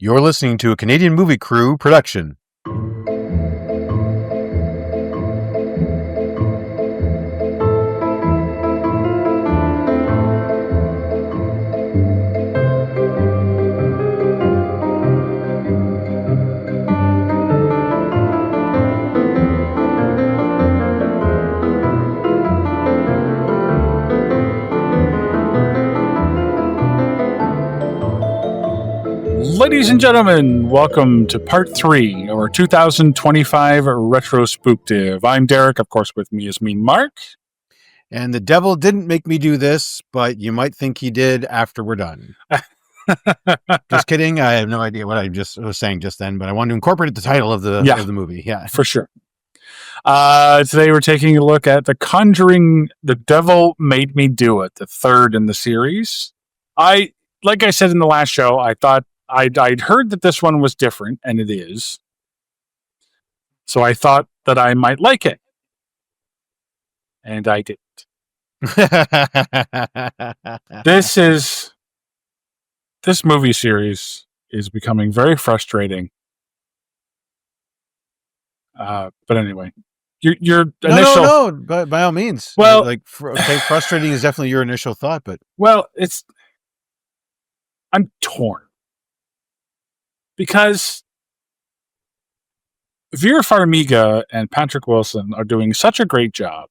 You're listening to a Canadian Movie Crew production. Ladies and gentlemen, welcome to part 3 of our 2025 RetroSPOOKtive. I'm Derek, of course, with me is Mark. And the devil didn't make me do this, but you might think he did after we're done. Just kidding. I have no idea what I just was saying just then, but I wanted to incorporate the title of the movie. Yeah, for sure. Today we're taking a look at The Conjuring, The Devil Made Me Do It, the third in the series. Like I said in the last show, I thought I'd heard that this one was different, and it is. So I thought that I might like it. And I didn't. This movie series is becoming very frustrating. But anyway, your initial... No, by all means. Well, frustrating is definitely your initial thought, but... Well, I'm torn. Because Vera Farmiga and Patrick Wilson are doing such a great job.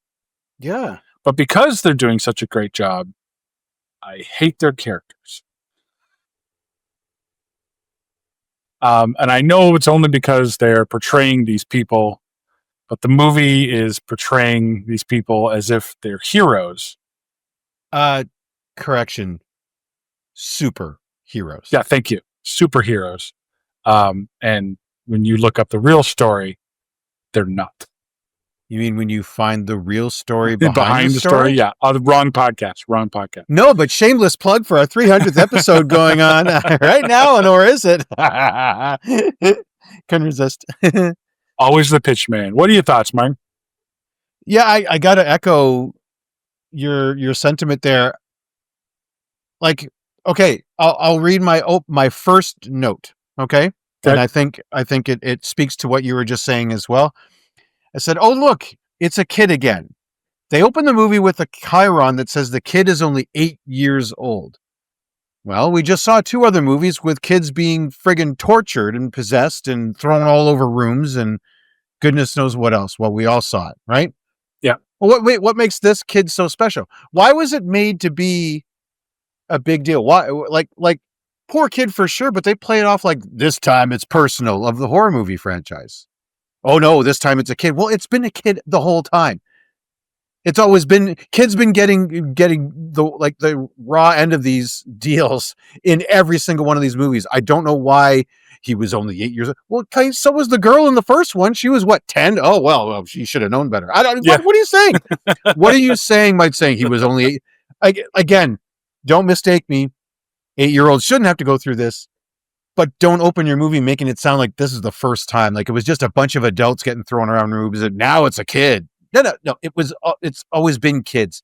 Yeah. But because they're doing such a great job, I hate their characters. And I know it's only because they're portraying these people, but the movie is portraying these people as if they're heroes. Correction. Superheroes. Yeah, thank you. Superheroes. And when you look up the real story, they're not. You mean when you find the real story behind the story? Yeah. The wrong podcast. No, but shameless plug for our 300th episode going on right now, and or is it? Couldn't resist. Always the pitch man. What are your thoughts, Mark? Yeah, I got to echo your sentiment there. Like, okay, I'll read my first note. Okay. And I think it speaks to what you were just saying as well. I said, oh, look, it's a kid again. They open the movie with a chyron that says the kid is only 8 years old. Well, we just saw 2 other movies with kids being friggin' tortured and possessed and thrown all over rooms and goodness knows what else. Well, we all saw it, right? Yeah. Well, what makes this kid so special? Why was it made to be a big deal? Why, like poor kid for sure, but they play it off like this time it's personal of the horror movie franchise. Oh no, this time it's a kid. Well, it's been a kid the whole time. It's always been kids been getting the raw end of these deals in every single one of these movies. I don't know why he was only 8 years old. Well, okay, so was the girl in the first one. She was what, 10? Oh well, she should have known better. I don't. Yeah. What are you saying? What are you saying by saying he was only 8? Again, don't mistake me. 8-year-olds shouldn't have to go through this, but don't open your movie making it sound like this is the first time. Like it was just a bunch of adults getting thrown around rooms and now it's a kid. No. It's always been kids,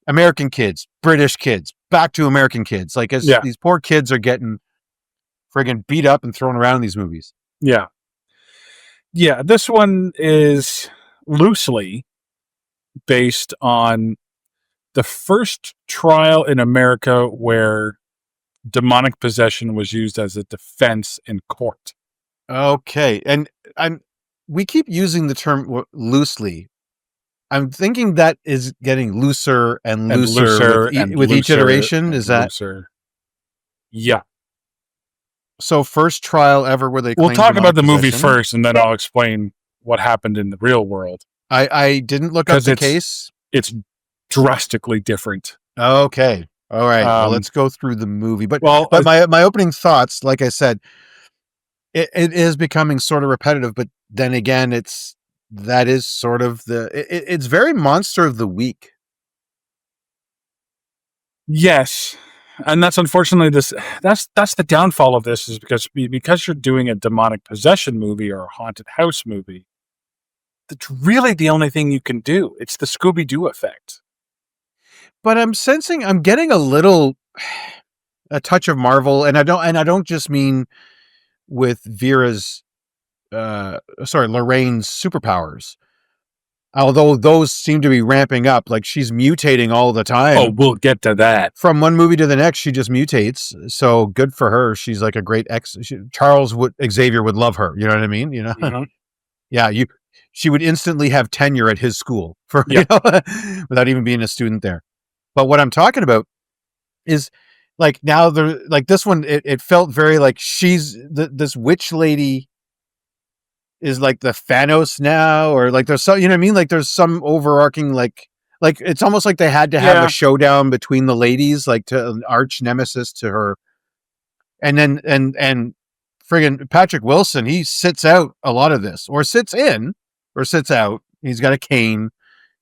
American kids, British kids, back to American kids. Like these poor kids are getting friggin' beat up and thrown around in these movies. Yeah. Yeah. This one is loosely based on the first trial in America where demonic possession was used as a defense in court. Okay. And we keep using the term loosely. I'm thinking that is getting looser and looser with each iteration. Is that? Looser. Yeah. So first trial ever where they We'll talk about the movie first and then I'll explain what happened in the real world. I didn't look up the case. It's drastically different. Okay. All right. Well, let's go through the movie. But my opening thoughts, like I said, it is becoming sort of repetitive, but then again, it's very Monster of the Week. Yes. And that's unfortunately that's the downfall of this is because you're doing a demonic possession movie or a haunted house movie. That's really the only thing you can do. It's the Scooby-Doo effect. But I'm getting a touch of Marvel, and I don't just mean with Lorraine's superpowers. Although those seem to be ramping up, like she's mutating all the time. Oh, we'll get to that. From one movie to the next, she just mutates. So good for her. She's like a great Xavier would love her. You know what I mean? You know? Mhm. Yeah. She would instantly have tenure at his school without even being a student there. But what I'm talking about is like now like this one, it felt very like she's this witch lady is like the Thanos now, or like there's some, you know what I mean? Like there's some overarching, like it's almost like they had to have a showdown between the ladies, like to an arch nemesis to her. And then, and friggin' Patrick Wilson, he sits out a lot of this, or sits in, or sits out. He's got a cane,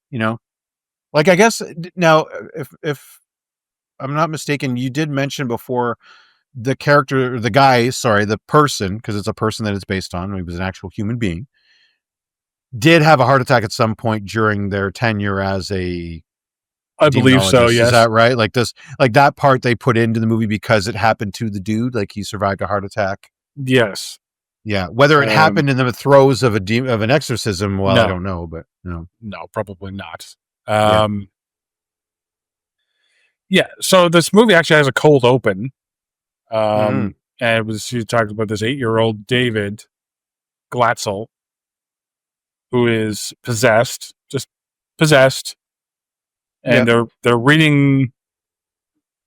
you know, like, I guess now, if I'm not mistaken, you did mention before the character, the person, because it's a person that it's based on. He was an actual human being. Did have a heart attack at some point during their tenure as a I believe so, demonologist. yes. Is that right? Like this, like that part they put into the movie because it happened to the dude. Like he survived a heart attack. Yes. Yeah. Whether it happened in the throes of an exorcism, well, No. I don't know, but no, probably not. Yeah. So this movie actually has a cold open. And it was, you talked about this 8-year-old David Glatzel, who is possessed, and they're reading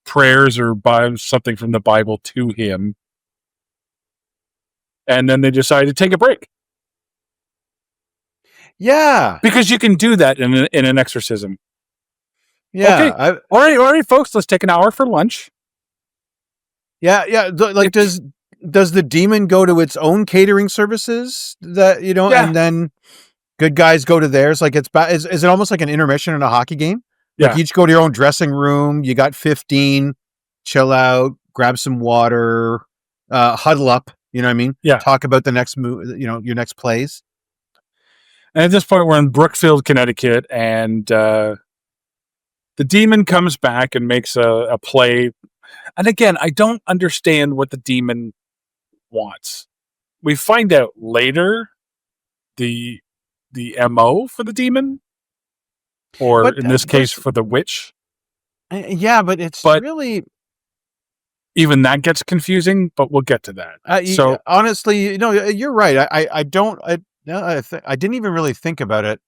prayers or something from the Bible to him, and then they decide to take a break. Yeah, because you can do that in an exorcism. Yeah. Okay. All right, folks. Let's take an hour for lunch. Yeah. Like, does the demon go to its own catering services that, you know, and then good guys go to theirs? Like, is it almost like an intermission in a hockey game? Like, you each go to your own dressing room. You got 15, chill out, grab some water, huddle up. You know what I mean? Yeah. Talk about the next move, you know, your next plays. And at this point, we're in Brookfield, Connecticut, and the demon comes back and makes a play. And again, I don't understand what the demon wants. We find out later the MO for the demon, or in this case, for the witch. Yeah, but really... Even that gets confusing, but we'll get to that. So honestly, you're right. I didn't even really think about it.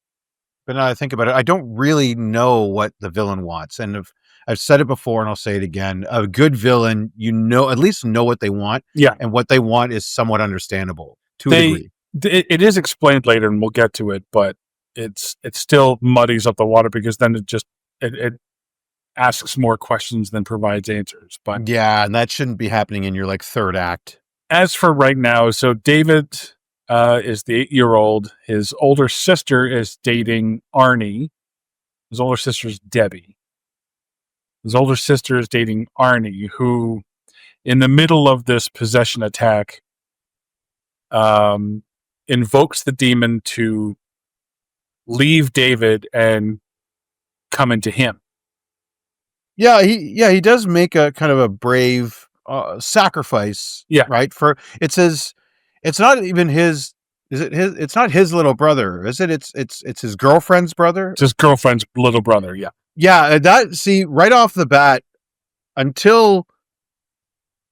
But now I think about it, I don't really know what the villain wants. And I've said it before and I'll say it again. A good villain, at least know what they want. Yeah. And what they want is somewhat understandable to a degree. It is explained later and we'll get to it, but it still muddies up the water because then it asks more questions than provides answers. But yeah, and that shouldn't be happening in your like third act. As for right now, so David is the 8-year-old. His older sister is dating Arnie. His older sister is Debbie. His older sister is dating Arnie, who, in the middle of this possession attack, invokes the demon to leave David and come into him. Yeah, he does make a kind of a brave sacrifice. Yeah, right. It's not even his. Is it his? It's not his little brother, is it? It's his girlfriend's brother. It's his girlfriend's little brother. Yeah. Yeah. Right off the bat, until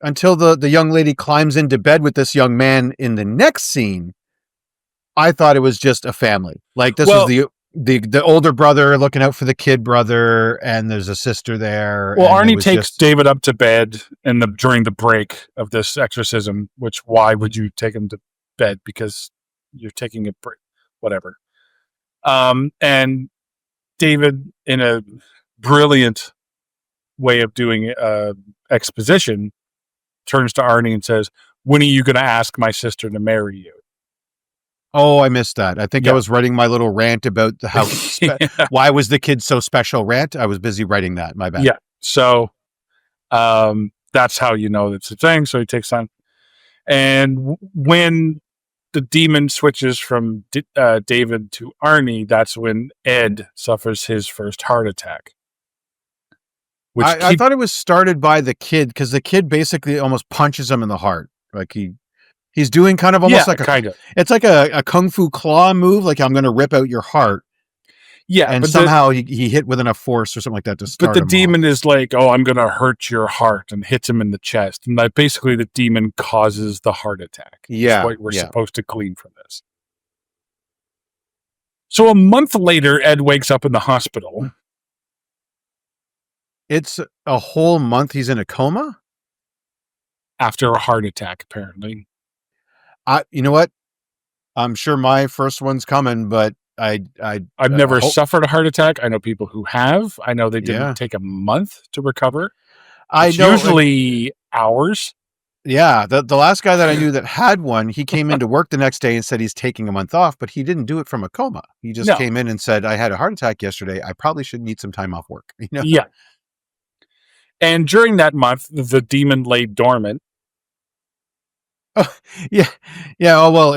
the young lady climbs into bed with this young man in the next scene, I thought it was just a family. Like this was the older brother looking out for the kid brother, and there's a sister there. Well, Arnie takes David up to bed during the break of this exorcism, which why would you take him to bed? Because you're taking a break, whatever. And David, in a brilliant way of doing exposition, turns to Arnie and says, "When are you going to ask my sister to marry you?" Oh, I missed that. I think I was writing my little rant about how why was the kid so special rant. I was busy writing that. My bad. Yeah. So that's how you know that's the thing. So he takes time. And when the demon switches from David to Arnie, that's when Ed suffers his first heart attack. I thought it was started by the kid, because the kid basically almost punches him in the heart. Like He's doing kind of almost like kind of. it's like a kung fu claw move. Like I'm going to rip out your heart. Yeah. And but somehow he hit with enough force or something like that to start But the him demon off. is like, oh, I'm going to hurt your heart, and hits him in the chest. And that basically the demon causes the heart attack. Yeah. That's what we're supposed to glean from this. So a month later, Ed wakes up in the hospital. It's a whole month he's in a coma? After a heart attack, apparently. You know what? I'm sure my first one's coming, but I've never suffered a heart attack. I know people who have. I know they didn't Yeah. take a month to recover. I It's know usually hours. Yeah, the last guy that I knew that had one, he came into work the next day and said he's taking a month off, but he didn't do it from a coma. He just came in and said, I had a heart attack yesterday. I probably should need some time off work. You know? Yeah. And during that month, the demon lay dormant. Oh, yeah. Yeah. Oh, well,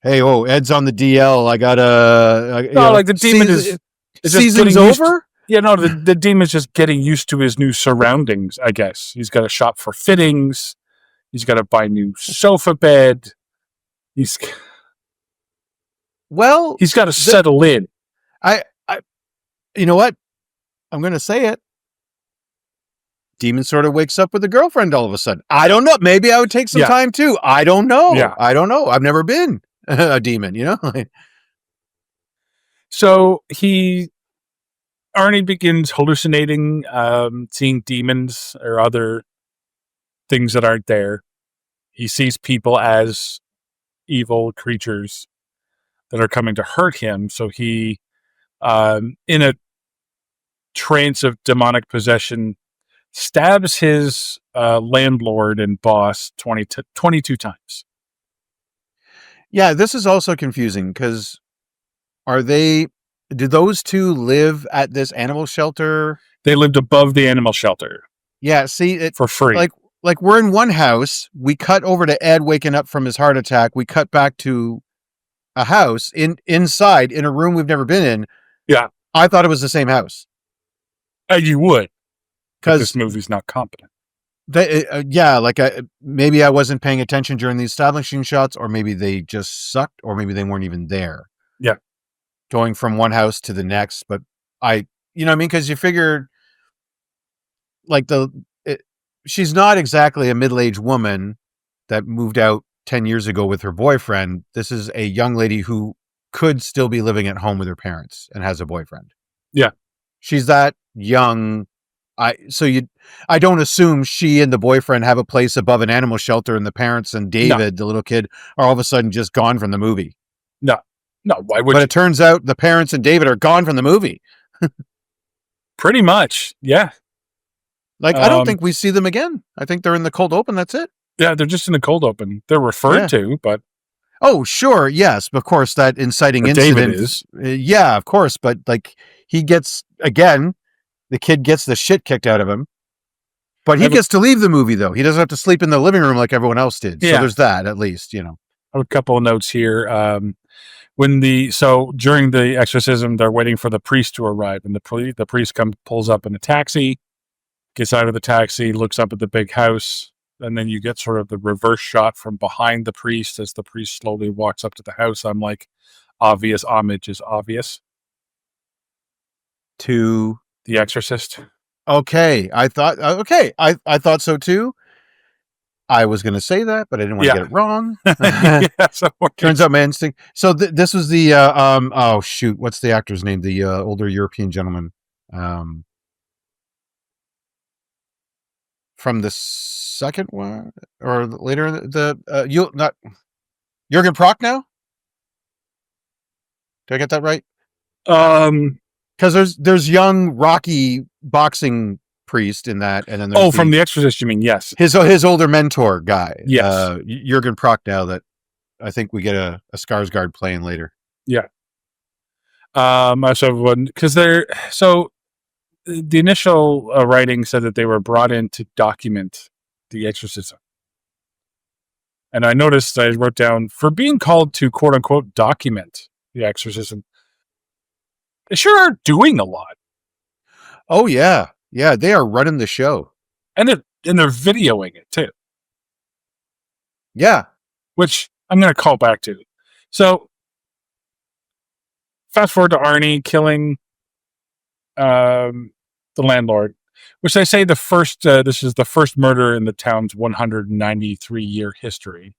hey, Ed's on the DL. I got like the demon is season's over? Yeah, no, the demon's just getting used to his new surroundings, I guess. He's got to shop for fittings. He's got to buy new sofa bed. He's got to settle in. You know what? I'm going to say it. Demon sort of wakes up with a girlfriend all of a sudden. I don't know. Maybe I would take some time too. I don't know. Yeah. I don't know. I've never been a demon, you know? So Arnie begins hallucinating, seeing demons or other things that aren't there. He sees people as evil creatures that are coming to hurt him. So he, in a trance of demonic possession, stabs his landlord and boss 22 times. Yeah, this is also confusing because do those two live at this animal shelter? They lived above the animal shelter. Yeah, see, for free. Like we're in one house. We cut over to Ed waking up from his heart attack. We cut back to a house inside in a room we've never been in. Yeah, I thought it was the same house. You would, because this movie's not competent. Maybe I wasn't paying attention during the establishing shots, or maybe they just sucked, or maybe they weren't even there. Yeah, going from one house to the next, but you know what I mean? Because you figure, like she's not exactly a middle-aged woman that moved out 10 years ago with her boyfriend. This is a young lady who could still be living at home with her parents and has a boyfriend. Yeah, she's that young. I don't assume she and the boyfriend have a place above an animal shelter and the parents and David, the little kid, are all of a sudden just gone from the movie. No, why would But it turns out the parents and David are gone from the movie. Pretty much, yeah. Like, I don't think we see them again. I think they're in the cold open, that's it. Yeah, they're just in the cold open. They're referred to, but... Oh, sure, yes. Of course, that inciting incident... David is. Yeah, of course, but, like, he gets, again, the kid gets the shit kicked out of him. But he gets to leave the movie, though. He doesn't have to sleep in the living room like everyone else did. Yeah. So there's that, at least, you know. I have a couple of notes here. During the exorcism, they're waiting for the priest to arrive, and the priest pulls up in a taxi, gets out of the taxi, looks up at the big house, and then you get sort of the reverse shot from behind the priest as the priest slowly walks up to the house. I'm like, obvious homage is obvious to The Exorcist. Okay, I thought so too. I was going to say that, but I didn't want to get it wrong. Turns out my instinct. So this was the oh shoot, what's the actor's name? The older European gentleman from the second one or later. Not Jürgen Prochnow. Did I get that right? Because there's young Rocky boxing priest in that, and then there's from The Exorcist, you mean? Yes, his older mentor guy. Yes, Jürgen Prochnow. That I think we get a Skarsgård playing later. Yeah. The initial writing said that they were brought in to document the exorcism, and I noticed I wrote down for being called to quote unquote document the exorcism. They sure are doing a lot. Oh yeah. Yeah, they are running the show. And they're videoing it too. Yeah. which I'm going to call back to. So, fast forward to Arnie killing the landlord, which they say this is the first murder in the town's 193-year history.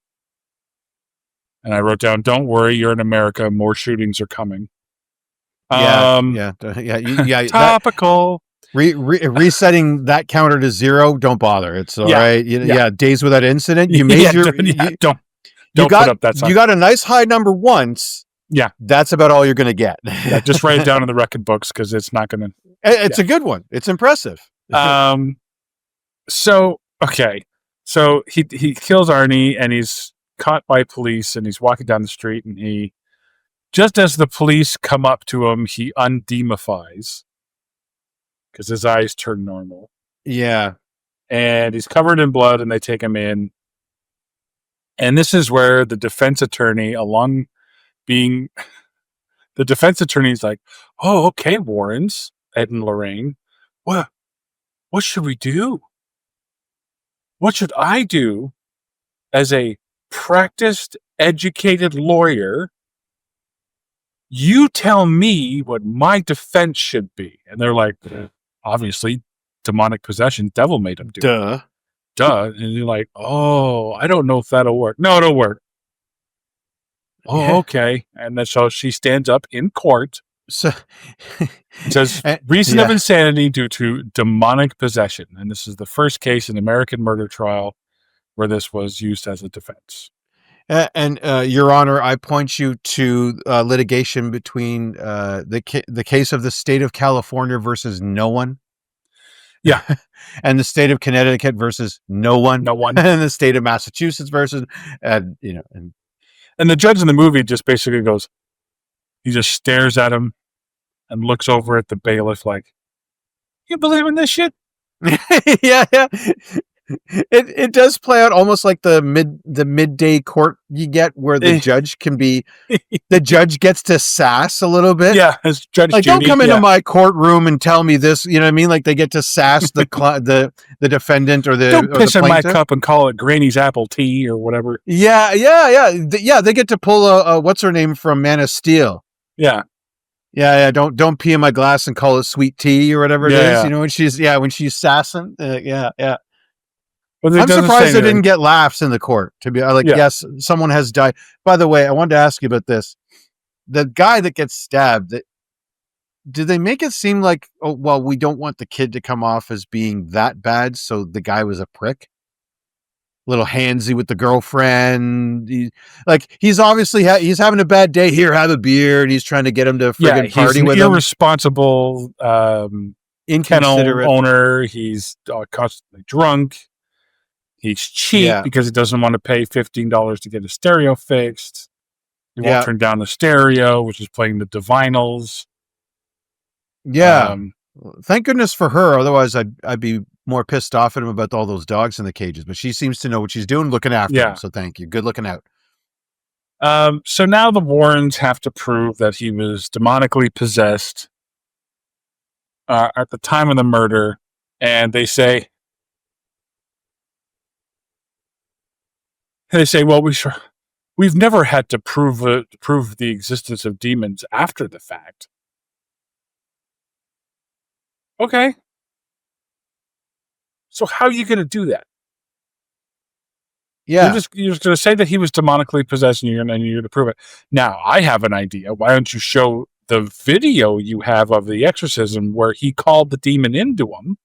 And I wrote down, "Don't worry, you're in America. More shootings are coming." Yeah. Topical. Resetting that counter to 0. Don't bother. It's all right. Days without incident. You made don't put up that sign. You got a nice high number once. Yeah, that's about all you're going to get. Just write it down in the record books because it's not going to. It's a good one. It's impressive. So he kills Arnie and he's caught by police and he's walking down the street and he, just as the police come up to him, he undemifies because his eyes turn normal. Yeah. And he's covered in blood and they take him in. And this is where the defense attorney, the defense attorney's like, "Oh, okay, Warrens, Ed and Lorraine, what should we do? What should I do as a practiced, educated lawyer? You tell me what my defense should be." And they're like, "Obviously, demonic possession, devil made him do it." Duh. And you're like, "Oh, I don't know if that'll work." No, it'll work. Oh, okay. And then so she stands up in court. So says reason of insanity due to demonic possession. And this is the first case in American murder trial where this was used as a defense. And Your Honor, I point you to litigation between the case of the state of California versus no one. Yeah. And the state of Connecticut versus no one. And the state of Massachusetts versus, and the judge in the movie just basically goes, he just stares at him and looks over at the bailiff like, "You believe in this shit?" Yeah. It does play out almost like the midday court you get where the judge can be, the judge gets to sass a little bit. Yeah, as Judge like, Judy, "Don't come into my courtroom and tell me this." You know what I mean? Like they get to sass the defendant or the don't piss in my plaintiff. cup and call it Granny's apple tea or whatever. Yeah. They get to pull a what's her name from Man of Steel. Yeah. Don't pee in my glass and call it sweet tea or whatever it is. Yeah. You know, when she's sassing. Yeah. Well, I'm surprised they didn't get laughs in the court. To be like, yes, someone has died. By the way, I wanted to ask you about this. The guy that gets stabbed, did they make it seem like, oh, well, we don't want the kid to come off as being that bad, so the guy was a prick? Little handsy with the girlfriend. He's obviously he's having a bad day. Here, have a beer, and he's trying to get him to friggin' party with him. Irresponsible, inconsiderate owner. He's constantly drunk. He's cheap because he doesn't want to pay $15 to get a stereo fixed. He won't turn down the stereo, which is playing the divinals. Yeah. Thank goodness for her. Otherwise, I'd be more pissed off at him about all those dogs in the cages. But she seems to know what she's doing, looking after him. So thank you. Good looking out. So now the Warrens have to prove that he was demonically possessed at the time of the murder. And they say, well, we've never had to prove the existence of demons after the fact. Okay. So how are you going to do that? Yeah. You're just going to say that he was demonically possessed and you're going to prove it. Now, I have an idea. Why don't you show the video you have of the exorcism where he called the demon into him?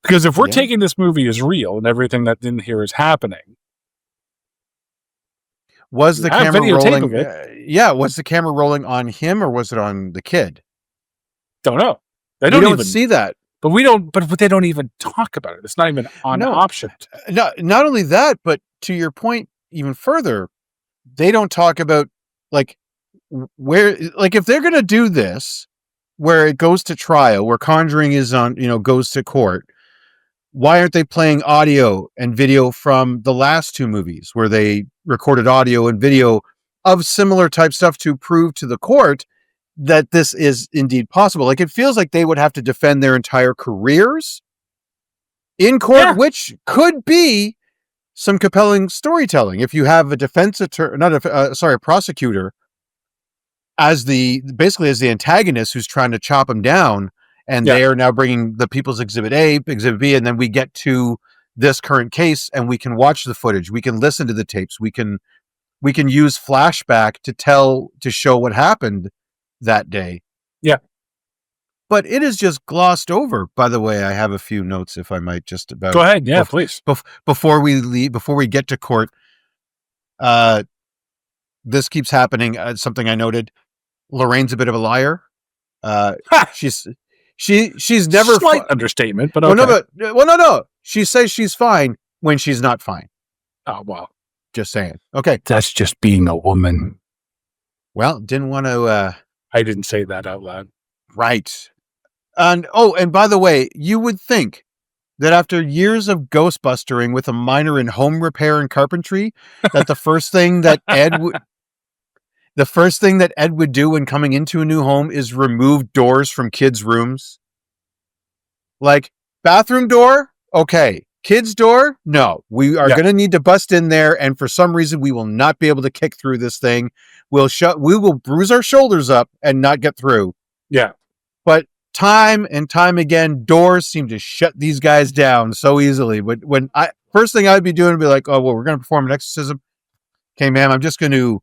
Because if we're taking this movie as real and everything that in here is happening, was the camera rolling? Was the camera rolling on him or was it on the kid? Don't know. We don't even see that. But we don't. But they don't even talk about it. It's not even an option. Not only that, but to your point, even further, they don't talk about if they're going to do this, where it goes to trial, where Conjuring is on, goes to court. Why aren't they playing audio and video from the last two movies where they recorded audio and video of similar type stuff to prove to the court that this is indeed possible? Like, it feels like they would have to defend their entire careers in court, which could be some compelling storytelling. If you have a defense attorney, a prosecutor as basically as the antagonist who's trying to chop him down, and they are now bringing the People's Exhibit A, Exhibit B, and then we get to this current case, and we can watch the footage, we can listen to the tapes, we can use flashback to show what happened that day. Yeah. But it is just glossed over. By the way, I have a few notes, if I might, just about. Go ahead. Yeah, please. Before we leave, before we get to court, this keeps happening. Something I noted: Lorraine's a bit of a liar. She's never slight understatement, but okay. No. She says she's fine when she's not fine. Oh wow. Just saying. Okay, that's just being a woman. Well, didn't want to. I didn't say that out loud. Right. And by the way, you would think that after years of ghostbustering with a minor in home repair and carpentry, that the first thing that Ed would do when coming into a new home is remove doors from kids' rooms. Like, bathroom door, okay. Kids' door, no. We are going to need to bust in there, and for some reason, we will not be able to kick through this thing. We will bruise our shoulders up and not get through. Yeah. But time and time again, doors seem to shut these guys down so easily. But first thing I'd be doing would be like, oh, well, we're going to perform an exorcism. Okay, ma'am, I'm just going to,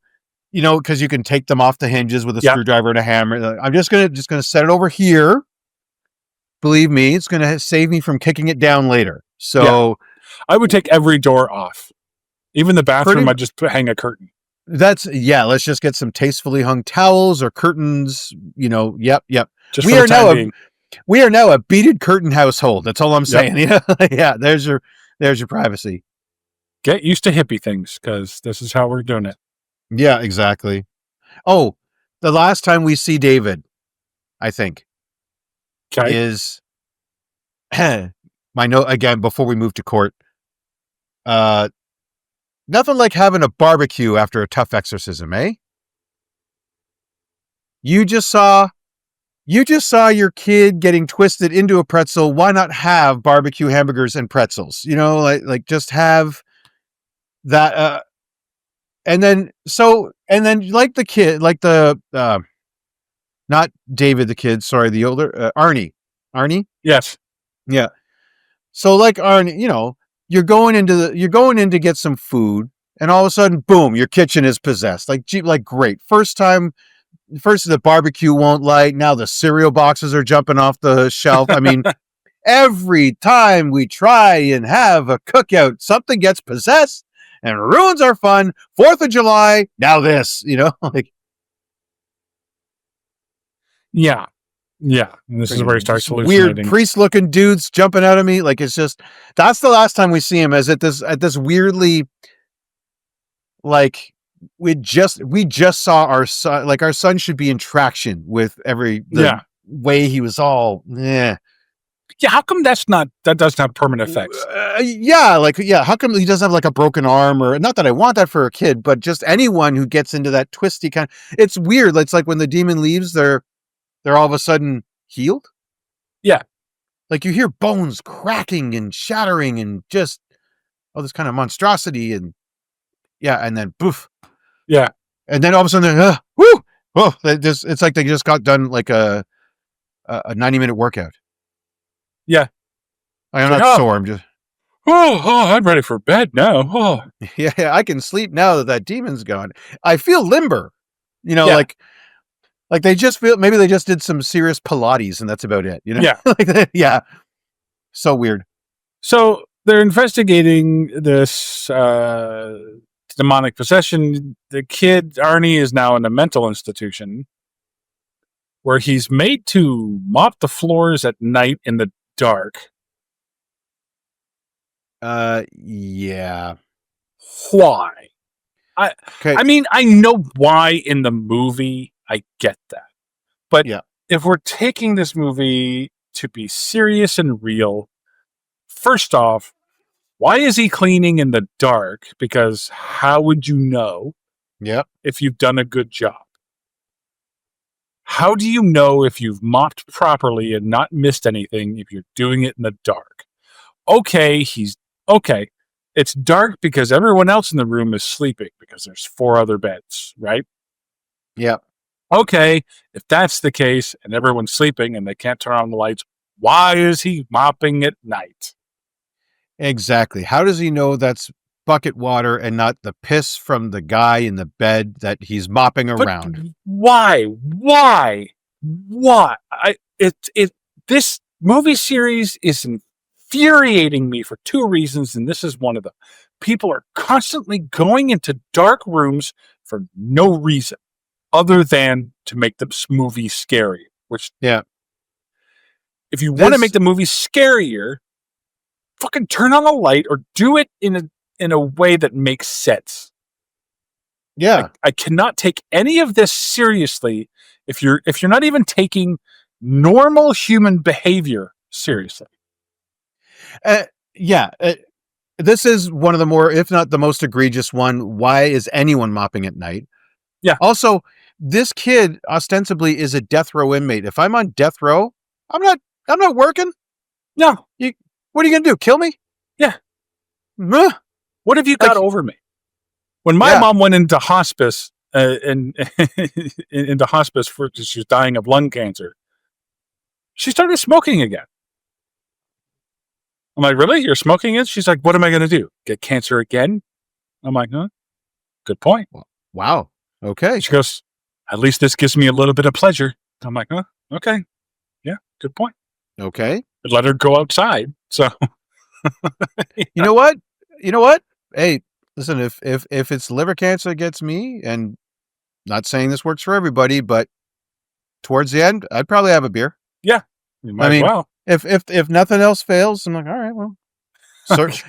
because you can take them off the hinges with a screwdriver and a hammer. I'm just going to set it over here. Believe me, it's going to save me from kicking it down later. So I would take every door off. Even the bathroom, I'd just hang a curtain. Let's just get some tastefully hung towels or curtains, Yep. Just we are now a beaded curtain household. That's all I'm saying. Yeah, there's your privacy. Get used to hippie things, because this is how we're doing it. Yeah, exactly. Oh, the last time we see David, I think, is my note again before we move to court. Nothing like having a barbecue after a tough exorcism, eh? You just saw your kid getting twisted into a pretzel. Why not have barbecue hamburgers and pretzels? Like just have that. And then like the kid, like the, not David, the kid, sorry, the older, Arnie. Yes. Yeah. So like Arnie, you're going in to get some food, and all of a sudden, boom, your kitchen is possessed. Like, gee, like great. First the barbecue won't light. Now the cereal boxes are jumping off the shelf. I mean, every time we try and have a cookout, something gets possessed and ruins our fun. 4th of July. Now this, like. Yeah. Yeah. And this is where he starts hallucinating. Weird priest-looking dudes jumping out of me. Like, it's just, that's the last time we see him, as at this weirdly, like, we just saw our son. Like, our son should be in traction with the way he was all, Yeah, how come that doesn't have permanent effects? How come he doesn't have like a broken arm, or not that I want that for a kid, but just anyone who gets into that twisty kind. It's weird. It's like when the demon leaves, they're all of a sudden healed. Yeah. Like you hear bones cracking and shattering and just, this kind of monstrosity, and and then poof. Yeah. And then all of a sudden, it's like they just got done like a 90-minute workout. Yeah. I'm not sore. I'm just, I'm ready for bed now. Oh. Yeah, I can sleep now that demon's gone. I feel limber, like they just feel, maybe they just did some serious Pilates and that's about it, Yeah. So weird. So they're investigating this demonic possession. The kid, Arnie, is now in a mental institution where he's made to mop the floors at night in the dark. Yeah. Why? I mean, I know why in the movie. I get that. But if we're taking this movie to be serious and real, first off, why is he cleaning in the dark? Because how would you know if you've done a good job? How do you know if you've mopped properly and not missed anything if you're doing it in the dark? Okay, It's dark because everyone else in the room is sleeping because there's 4 other beds, right? Yeah. Okay, if that's the case and everyone's sleeping and they can't turn on the lights, why is he mopping at night? Exactly. How does he know that's bucket water and not the piss from the guy in the bed that he's mopping But around? why? Why? Why? This movie series is infuriating me for 2 reasons, and this is one of them. People are constantly going into dark rooms for no reason other than to make the movie scary. Which, Yeah. if you want to This, make the movie scarier, fucking turn on a light or do it in a way that makes sense. yeah. I cannot take any of this seriously if you're not even taking normal human behavior seriously. Yeah. This is one of the more, if not the most egregious one. Why is anyone mopping at night? Yeah. Also, this kid ostensibly is a death row inmate. If I'm on death row, I'm not working. No. What are you going to do? Kill me? Yeah. Ugh. What have you got over me? When my mom went into hospice and into hospice for she was dying of lung cancer, she started smoking again. I'm like, really? You're smoking it? She's like, what am I going to do? Get cancer again? I'm like, huh? Good point. Wow. Okay. She goes, at least this gives me a little bit of pleasure. I'm like, huh? Okay. Yeah, good point. Okay. I'd let her go outside. So, You know what? You know what? Hey, listen, if it's liver cancer that gets me, and not saying this works for everybody, but towards the end, I'd probably have a beer. yeah, you might as well. If nothing else fails, I'm like, all right, well,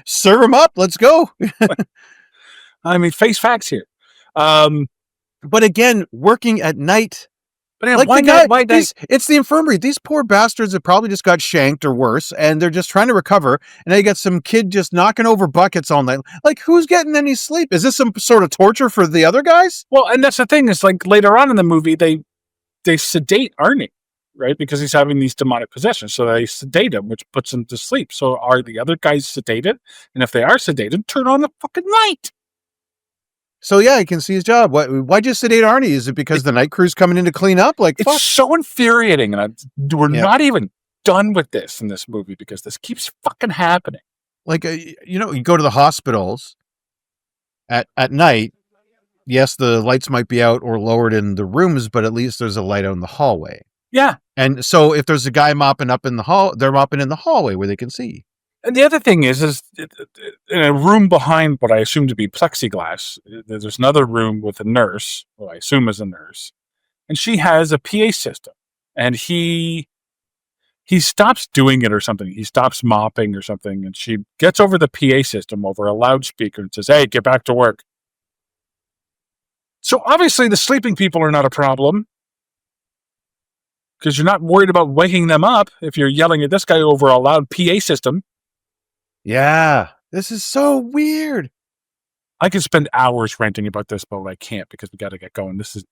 serve them up. Let's go. I mean, face facts here. But again, working at night. But yeah, Like why the guy, not? it's the infirmary. These poor bastards have probably just got shanked or worse, and they're just trying to recover. And they got some kid just knocking over buckets all night. Like, who's getting any sleep? Is this some sort of torture for the other guys? Well, and that's the thing is, like, later on in the movie, they sedate Arnie, right? Because he's having these demonic possessions. So they sedate him, which puts him to sleep. So are the other guys sedated? And if they are sedated, turn on the fucking light. So yeah, he can see his job. Why'd you sedate Arnie? Is it because the night crew's coming in to clean up? Like, It's fuck. so infuriating. And we're not even done with this in this movie because this keeps fucking happening. Like, you go to the hospitals at night. Yes, the lights might be out or lowered in the rooms, but at least there's a light out in the hallway. Yeah. And so if there's a guy mopping up in the hall, they're mopping in the hallway where they can see. And the other thing is in a room behind what I assume to be plexiglass, there's another room with a nurse, who I assume is a nurse, and she has a PA system. And he stops doing it or something. He stops mopping or something, and she gets over the PA system over a loudspeaker and says, "Hey, get back to work." So obviously the sleeping people are not a problem because you're not worried about waking them up if you're yelling at this guy over a loud PA system. Yeah, this is so weird. I could spend hours ranting about this, but I can't because we got to get going. This is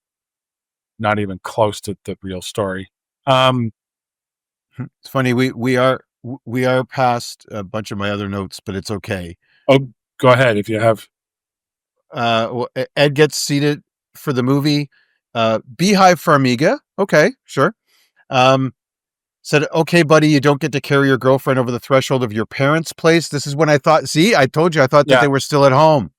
not even close to the real story. It's funny. We are past a bunch of my other notes, but it's okay. Oh, go ahead if you have. Ed gets seated for the movie. Beehive Farmiga. Okay, sure. Said, okay, buddy, you don't get to carry your girlfriend over the threshold of your parents' place. This is when I thought, see, I told you, I thought that they were still at home.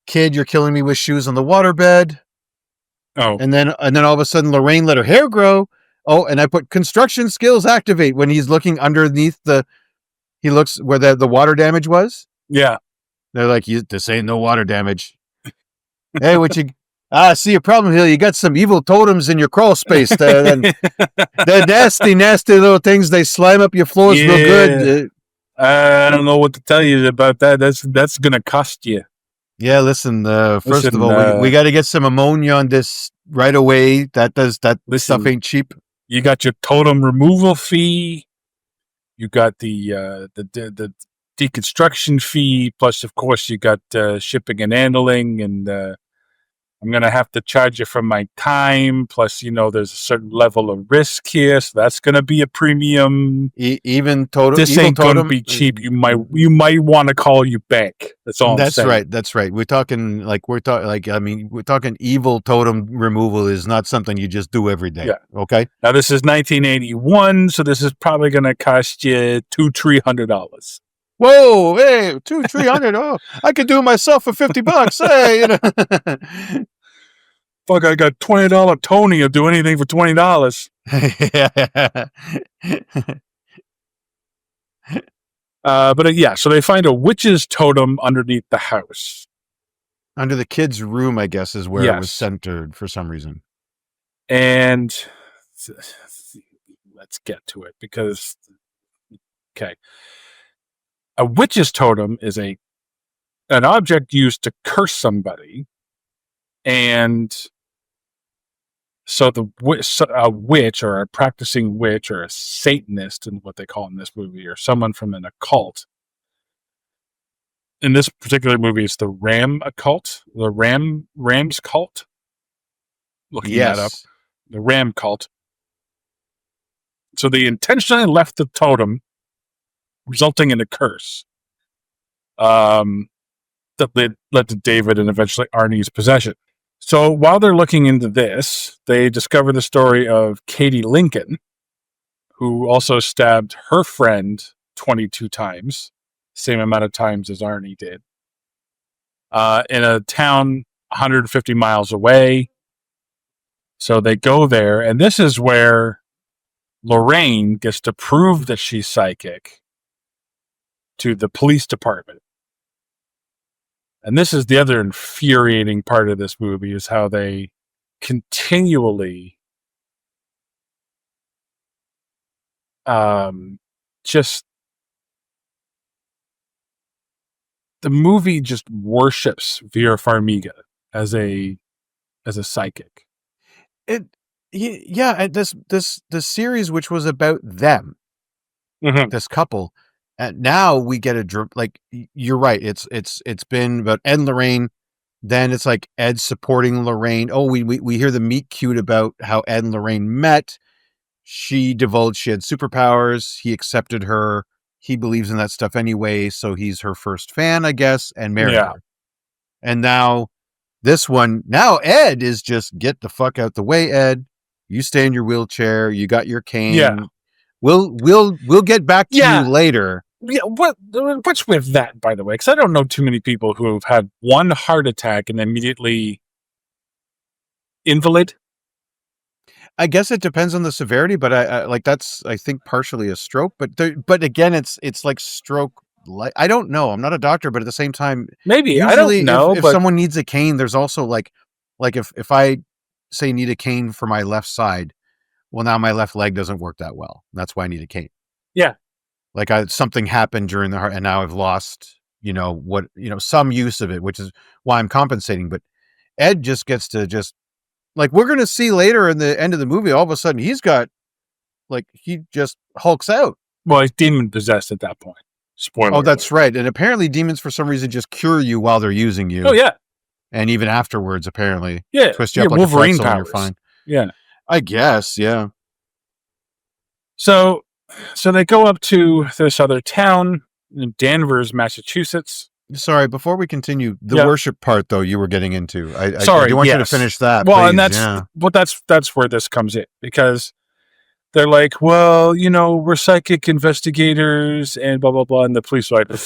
Kid, you're killing me with shoes on the waterbed. Oh. And then all of a sudden, Lorraine let her hair grow. Oh, and I put construction skills activate when he's looking underneath he looks where the water damage was. Yeah. They're like, this ain't no water damage. Hey, what you... see a problem here. You got some evil totems in your crawl space. The nasty little things. They slime up your floors real good. I don't know what to tell you about that. That's gonna cost you. Yeah, listen. First of all, we got to get some ammonia on this right away. That stuff ain't cheap. You got your totem removal fee. You got the deconstruction fee. Plus, of course, you got shipping and handling and I'm going to have to charge you for my time. Plus, there's a certain level of risk here. So that's going to be a premium. Even totem. This Evil ain't going to totem. be cheap. You might want to call you back. That's all I'm That's saying. right. That's right. We're talking evil totem removal is not something you just do every day. Yeah. Okay. Now this is 1981, so this is probably going to cost you $200-$300. Whoa, hey, $200-$300. Oh, I could do it myself for $50. Hey, Fuck, I got $20 Tony. I'll do anything for $20. So they find a witch's totem underneath the house. Under the kid's room, I guess, is where it was centered for some reason. And let's get to it because, okay. A witch's totem is an object used to curse somebody. And so a witch or a practicing witch or a Satanist, and what they call in this movie, or someone from an occult. In this particular movie, it's the Ram occult, the Ram's cult. Looking that up, the Ram cult. So they intentionally left the totem, resulting in a curse. That led to David and eventually Arnie's possession. So while they're looking into this, they discover the story of Katie Lincoln, who also stabbed her friend 22 times, same amount of times as Arnie did, in a town 150 miles away. So they go there, and this is where Lorraine gets to prove that she's psychic to the police department. And this is the other infuriating part of this movie, is how they continually just the movie just worships Vera Farmiga as a psychic. This series, which was about them, this couple, and now we get you're right. It's been about Ed and Lorraine. Then it's like Ed supporting Lorraine. Oh, we hear the meet cute about how Ed and Lorraine met. She divulged she had superpowers. He accepted her. He believes in that stuff anyway, so he's her first fan, I guess, and married her. And now this one, now Ed is just, get the fuck out the way, Ed. You stay in your wheelchair. You got your cane. Yeah. We'll get back to you later. Yeah, what's with that, by the way? Because I don't know too many people who have had one heart attack and immediately invalid. I guess it depends on the severity, but I think partially a stroke. But again, it's like stroke. I don't know. I'm not a doctor, but at the same time, maybe usually I don't know. If someone needs a cane, there's also like if I say need a cane for my left side, well, now my left leg doesn't work that well. That's why I need a cane. Yeah. Like something happened during the heart, and now I've lost, some use of it, which is why I'm compensating. But Ed just gets to like, we're going to see later in the end of the movie, all of a sudden he's got, he just hulks out. Well, he's demon possessed at that point. Spoiler. Oh, that's right. And apparently demons for some reason just cure you while they're using you. Oh, yeah. And even afterwards, apparently. Yeah. Twist you up like Wolverine a pretzel powers. and you're fine. Yeah. I guess, yeah. So they go up to this other town in Danvers, Massachusetts. Sorry, before we continue, the worship part, though, you were getting into. I do want you to finish that. Well, please. And that's where this comes in, because they're like, well, we're psychic investigators and blah, blah, blah. And the police are like,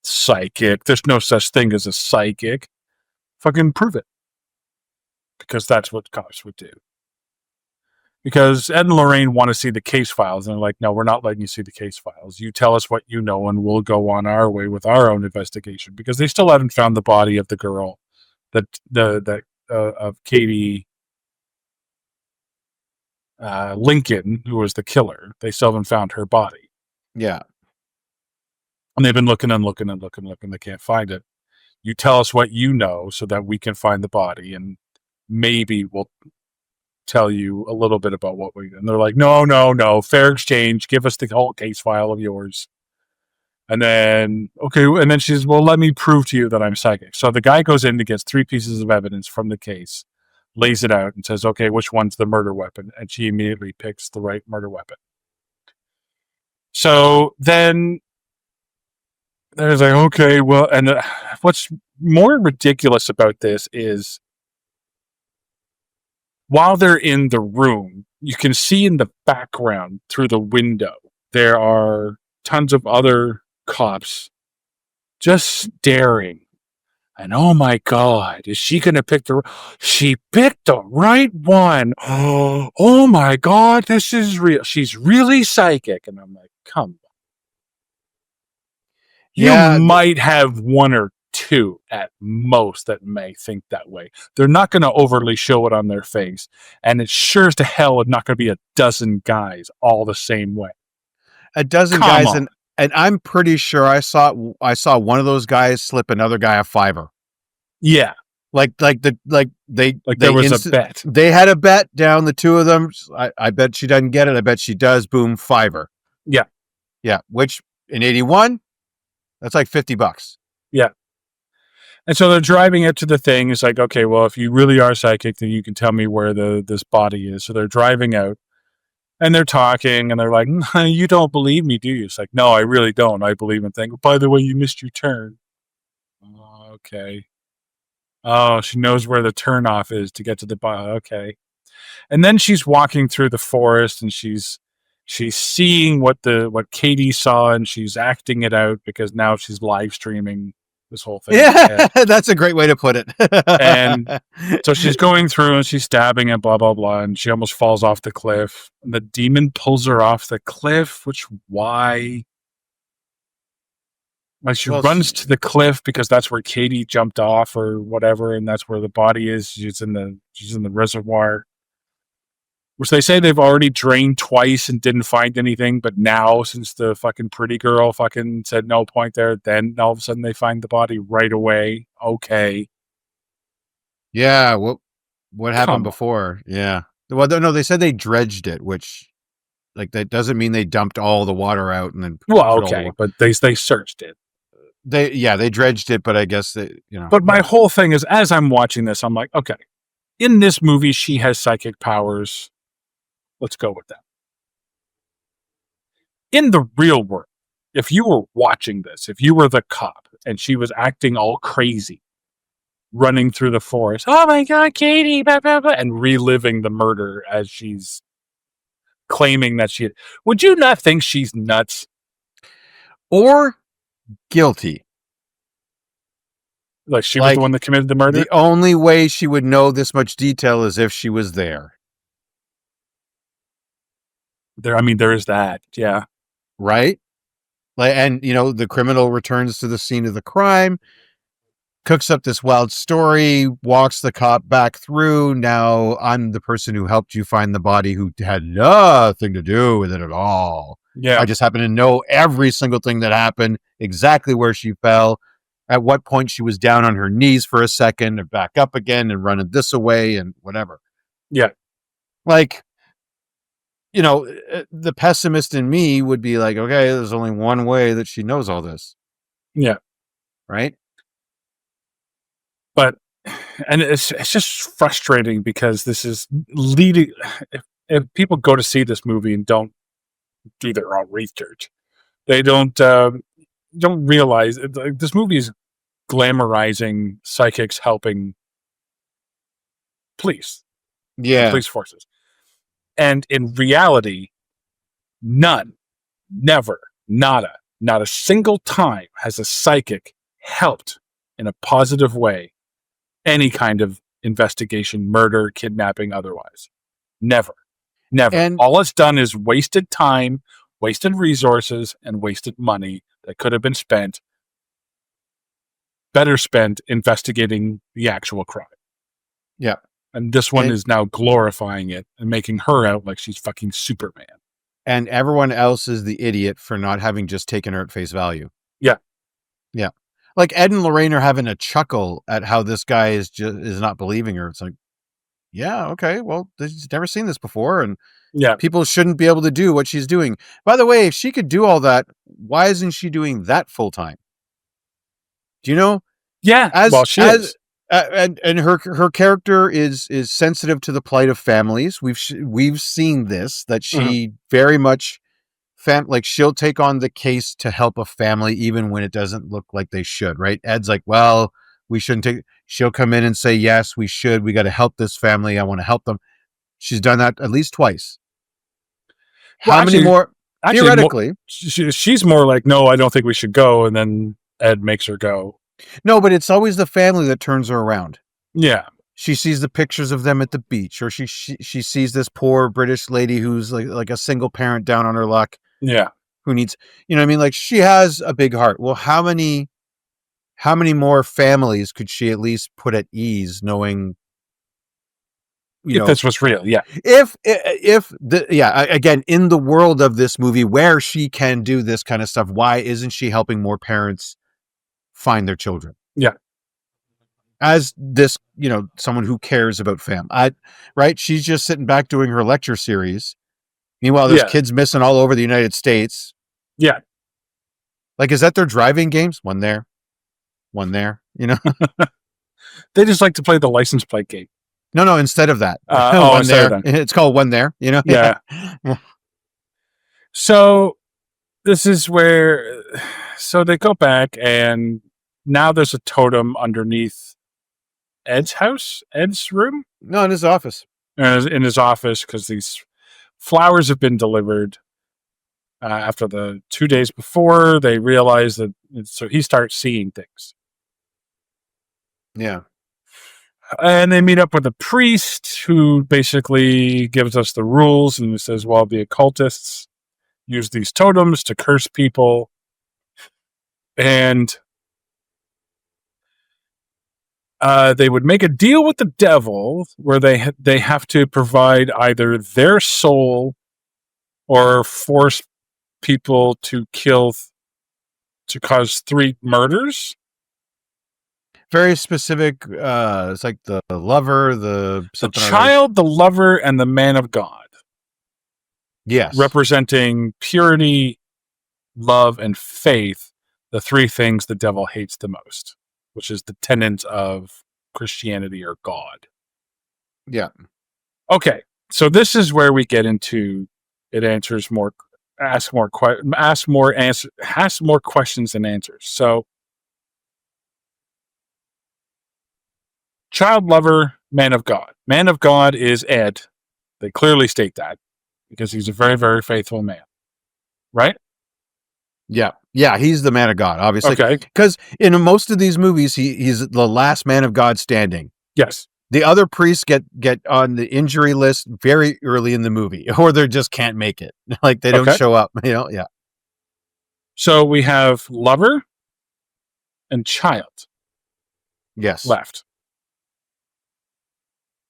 psychic? There's no such thing as a psychic. Fucking prove it. Because that's what cops would do. Because Ed and Lorraine want to see the case files, and they're like, no, we're not letting you see the case files. You tell us what you know, and we'll go on our way with our own investigation. Because they still haven't found the body of the girl, of Katie Lincoln, who was the killer. They still haven't found her body. Yeah. And they've been looking and looking and looking and looking. They can't find it. You tell us what you know so that we can find the body, and maybe we'll tell you a little bit about what we. And they're like, no, fair exchange. Give us the whole case file of yours. And then, okay, and then she's, well, let me prove to you that I'm psychic. So the guy goes in and gets 3 pieces of evidence from the case, lays it out, and says, okay, which one's the murder weapon? And she immediately picks the right murder weapon. So then there's like, okay, well, and what's more ridiculous about this is while they're in the room, you can see in the background through the window, there are tons of other cops just staring. And oh my God, is she going to pick she picked the right one. Oh my God, this is real. She's really psychic. And I'm like, come on. You might have one or two at most that may think that way. They're not going to overly show it on their face. And it sure as to hell is not going to be a dozen guys all the same way. A dozen guys, and I'm pretty sure I saw one of those guys slip another guy a $5. Yeah. There was a bet. They had a bet down, the two of them. I bet she doesn't get it. I bet she does. Boom, $5. Yeah. Yeah. Which in 81, that's like $50. Yeah. And so they're driving up to the thing. It's like, okay, well, if you really are psychic, then you can tell me where this body is. So they're driving out and they're talking and they're like, you don't believe me, do you? It's like, no, I really don't. I believe in things. By the way, you missed your turn. Okay. Oh, she knows where the turnoff is to get to the body. Okay. And then she's walking through the forest and she's seeing what Katie saw and she's acting it out because now she's live streaming this whole thing. Yeah, that's a great way to put it. And so she's going through and she's stabbing and blah, blah, blah. And she almost falls off the cliff. And the demon pulls her off the cliff, why? Like she runs to the cliff because that's where Katie jumped off or whatever. And that's where the body is. She's in the reservoir. Which they say they've already drained twice and didn't find anything, but now since the fucking pretty girl fucking said no point there, then all of a sudden they find the body right away. Okay. Yeah, what happened before? Yeah. Well, no, they said they dredged it, which like that doesn't mean they dumped all the water out and then. Well, okay, but they searched it. They dredged it, but I guess But my whole thing is, as I'm watching this, I'm like, okay, in this movie she has psychic powers. Let's go with that. In the real world, if you were watching this, if you were the cop and she was acting all crazy, running through the forest, oh my God, Katie, blah, blah, blah, and reliving the murder as she's claiming that would you not think she's nuts? Or guilty? Like she was the one that committed the murder? The only way she would know this much detail is if she was there. There is that, yeah. Right? And the criminal returns to the scene of the crime, cooks up this wild story, walks the cop back through. Now I'm the person who helped you find the body, who had nothing to do with it at all. Yeah. I just happen to know every single thing that happened, exactly where she fell, at what point she was down on her knees for a second and back up again and running this away and whatever. Yeah. Like, the pessimist in me would be like, okay, there's only one way that she knows all this. Yeah. Right. But, and it's just frustrating because this is leading. If people go to see this movie and don't do their own research, they don't realize this movie is glamorizing psychics helping police. Yeah. Police forces. And in reality, none, never, nada, not a single time has a psychic helped in a positive way any kind of investigation, murder, kidnapping, otherwise. Never. And all it's done is wasted time, wasted resources, and wasted money that could have been better spent investigating the actual crime. Yeah. And this one is now glorifying it and making her out like she's fucking Superman. And everyone else is the idiot for not having just taken her at face value. Yeah. Yeah. Like Ed and Lorraine are having a chuckle at how this guy is not believing her. It's like, yeah, okay, well, she's never seen this before, and Yeah. people shouldn't be able to do what she's doing. By the way, if she could do all that, why isn't she doing that full time? Do you know? Yeah. Well, she As is. and her character is sensitive to the plight of families. We've seen this, that she very much like she'll take on the case to help a family even when it doesn't look like they should, right? Ed's like, well, we shouldn't take. She'll come in and say, yes, we should. We got to help this family. I want to help them. She's done that at least twice. Well, How many more? actually, Theoretically, she's more like, no, I don't think we should go, and then Ed makes her go. no, but it's always the family that turns her around. Yeah. She sees the pictures of them at the beach, or she sees this poor British lady who's like a single parent down on her luck. Yeah. Who needs, you know what I mean? Like, she has a big heart. Well, how many more families could she at least put at ease, knowing, If this was real, yeah. Again, in the world of this movie where she can do this kind of stuff, why isn't she helping more parents find their children? Yeah. As this, someone who cares about right? She's just sitting back doing her lecture series. Meanwhile, there's kids missing all over the United States. Yeah. Like, is that their driving games? One there, They just like to play the license plate game. No, instead of that. One there. It's called One There, Yeah. So this is where, so they go back, and now there's a totem underneath Ed's room? No, in his office. In his office, because these flowers have been delivered after the 2 days before. They realize that, so he starts seeing things. Yeah. And they meet up with a priest who basically gives us the rules and says, well, the occultists use these totems to curse people. And they would make a deal with the devil where they have to provide either their soul or force people to cause 3 murders. Very specific. It's like the lover, the child, the lover, and the man of God. Yes. Representing purity, love, and faith, the 3 things the devil hates the most, which is the tenets of Christianity or God. Yeah. Okay, so this is where we get into it. Ask more questions than answers. So, child, lover, man of God. Man of God is Ed. They clearly state that because he's a very, very faithful man, right? Yeah. He's the man of God, obviously. Okay. Because in most of these movies, he's the last man of God standing. Yes. The other priests get on the injury list very early in the movie, or they just can't make it. Like, they don't show up. Yeah. So we have lover and child. Yes. Left.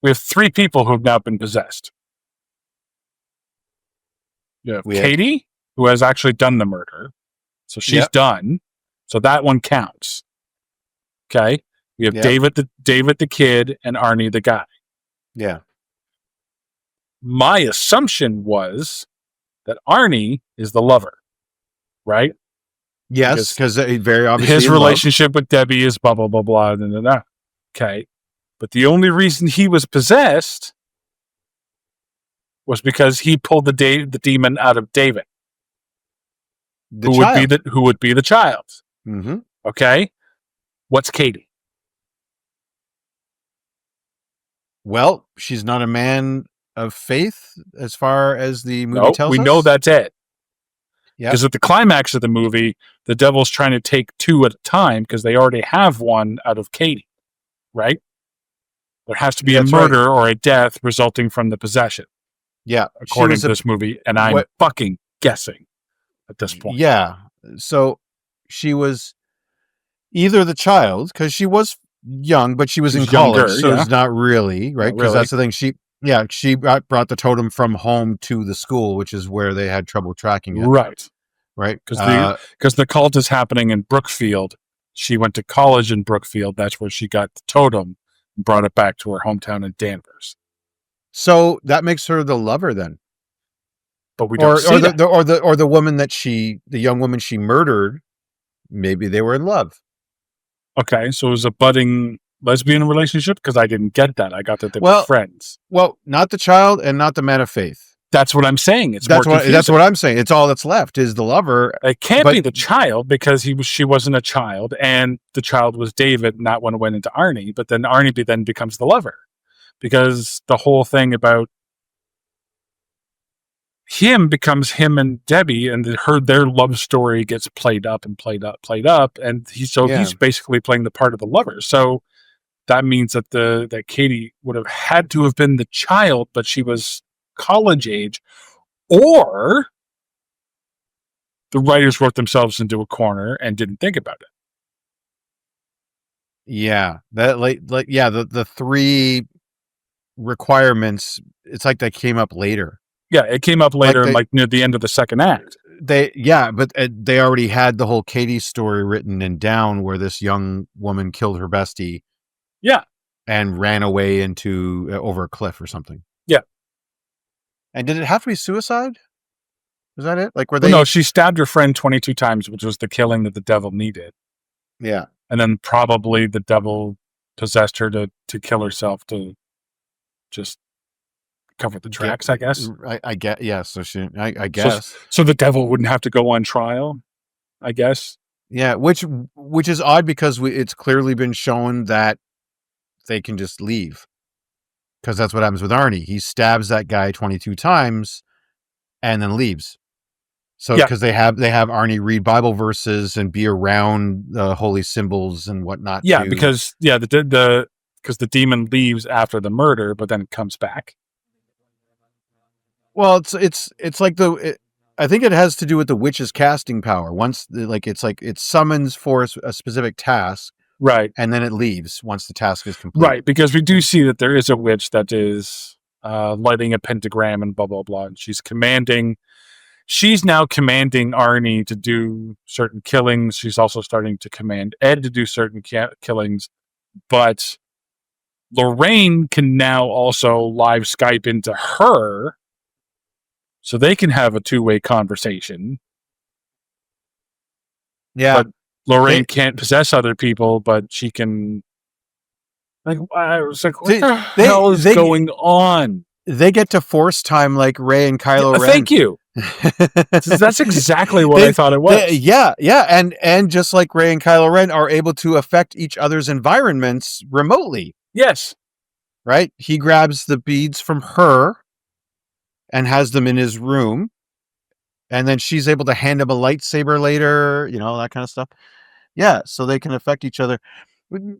We have 3 people who have now been possessed. You have Katie, who has actually done the murder. So she's done. So that one counts. Okay. We have David the kid, and Arnie the guy. Yeah. My assumption was that Arnie is the lover, right? Yes, because very obviously his relationship with Debbie is blah, blah, blah, blah, blah, blah, blah. Okay. But the only reason he was possessed was because he pulled the demon out of David. Who would be the child. Mm-hmm. Okay. What's Katie? Well, she's not a man of faith as far as the movie tells us. We know that's it. Yeah. Because at the climax of the movie, the devil's trying to take 2 at a time because they already have one out of Katie. Right? There has to be a murder or a death resulting from the possession. Yeah. According to this movie. And I'm fucking guessing at this point. Yeah. So she was either the child, because she was young, but she was in college. So it's not really, right? Because that's the thing. She brought the totem from home to the school, which is where they had trouble tracking it. Right. Because the cult is happening in Brookfield. She went to college in Brookfield. That's where she got the totem and brought it back to her hometown in Danvers. So that makes her the lover then. But we don't see that. Or the woman the young woman she murdered, maybe they were in love. Okay, so it was a budding lesbian relationship? Because I didn't get that. I got that they were friends. Well, not the child and not the man of faith. That's what I'm saying. That's what I'm saying. It's all that's left is the lover. It can't be the child because she wasn't a child, and the child was David, and that one went into Arnie. But then Arnie then becomes the lover, because the whole thing about him becomes him and Debbie, and their love story gets played up, and he's basically playing the part of the lover. So that means that that Katie would have had to have been the child, but she was college age, or the writers wrote themselves into a corner and didn't think about it. Yeah, that the three requirements. It's like they came up later. Yeah, it came up later, near the end of the second act. But they already had the whole Katie story written and down, where this young woman killed her bestie. Yeah, and ran away over a cliff or something. Yeah. And did it have to be suicide? Was that it? No, she stabbed her friend 22 times, which was the killing that the devil needed. Yeah. And then probably the devil possessed her to kill herself to just cover the tracks, I guess. I get, yeah. So I guess. So the devil wouldn't have to go on trial, I guess. Yeah, which is odd because it's clearly been shown that they can just leave. Because that's what happens with Arnie. He stabs that guy 22 times and then leaves. So because they have Arnie read Bible verses and be around the holy symbols and whatnot. Yeah, because the demon leaves after the murder, but then it comes back. Well, it's like I think it has to do with the witch's casting power. Once it summons for a specific task. Right. And then it leaves once the task is complete. Right, because we do see that there is a witch that is lighting a pentagram and blah, blah, blah. And she's now commanding Arnie to do certain killings. She's also starting to command Ed to do certain killings. But Lorraine can now also live Skype into her, so they can have a two-way conversation. Yeah. But Lorraine can't possess other people, but she can. I was like, what the hell is going on? They get to force time like Ray and Kylo Ren. Thank you. That's exactly what I thought it was. Yeah, and just like Ray and Kylo Ren are able to affect each other's environments remotely. Yes. Right? He grabs the beads from her and has them in his room. And then she's able to hand him a lightsaber later, that kind of stuff. Yeah, so they can affect each other.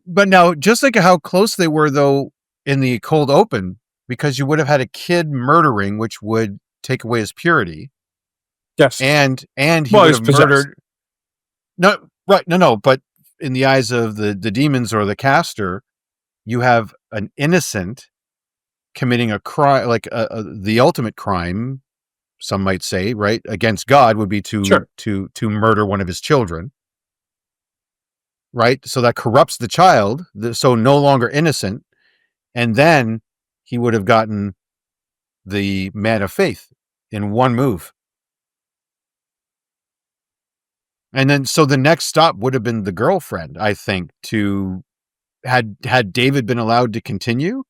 But now, just think of how close they were, though, in the cold open, because you would have had a kid murdering, which would take away his purity. Yes. And he would have murdered. No, right. No. But in the eyes of the demons or the caster, you have an innocent committing a crime, like the ultimate crime, some might say, right, against God would be to murder one of his children. Right? So that corrupts the child, so no longer innocent. And then he would have gotten the man of faith in one move. And then, so the next stop would have been the girlfriend, I think, had David been allowed to continue,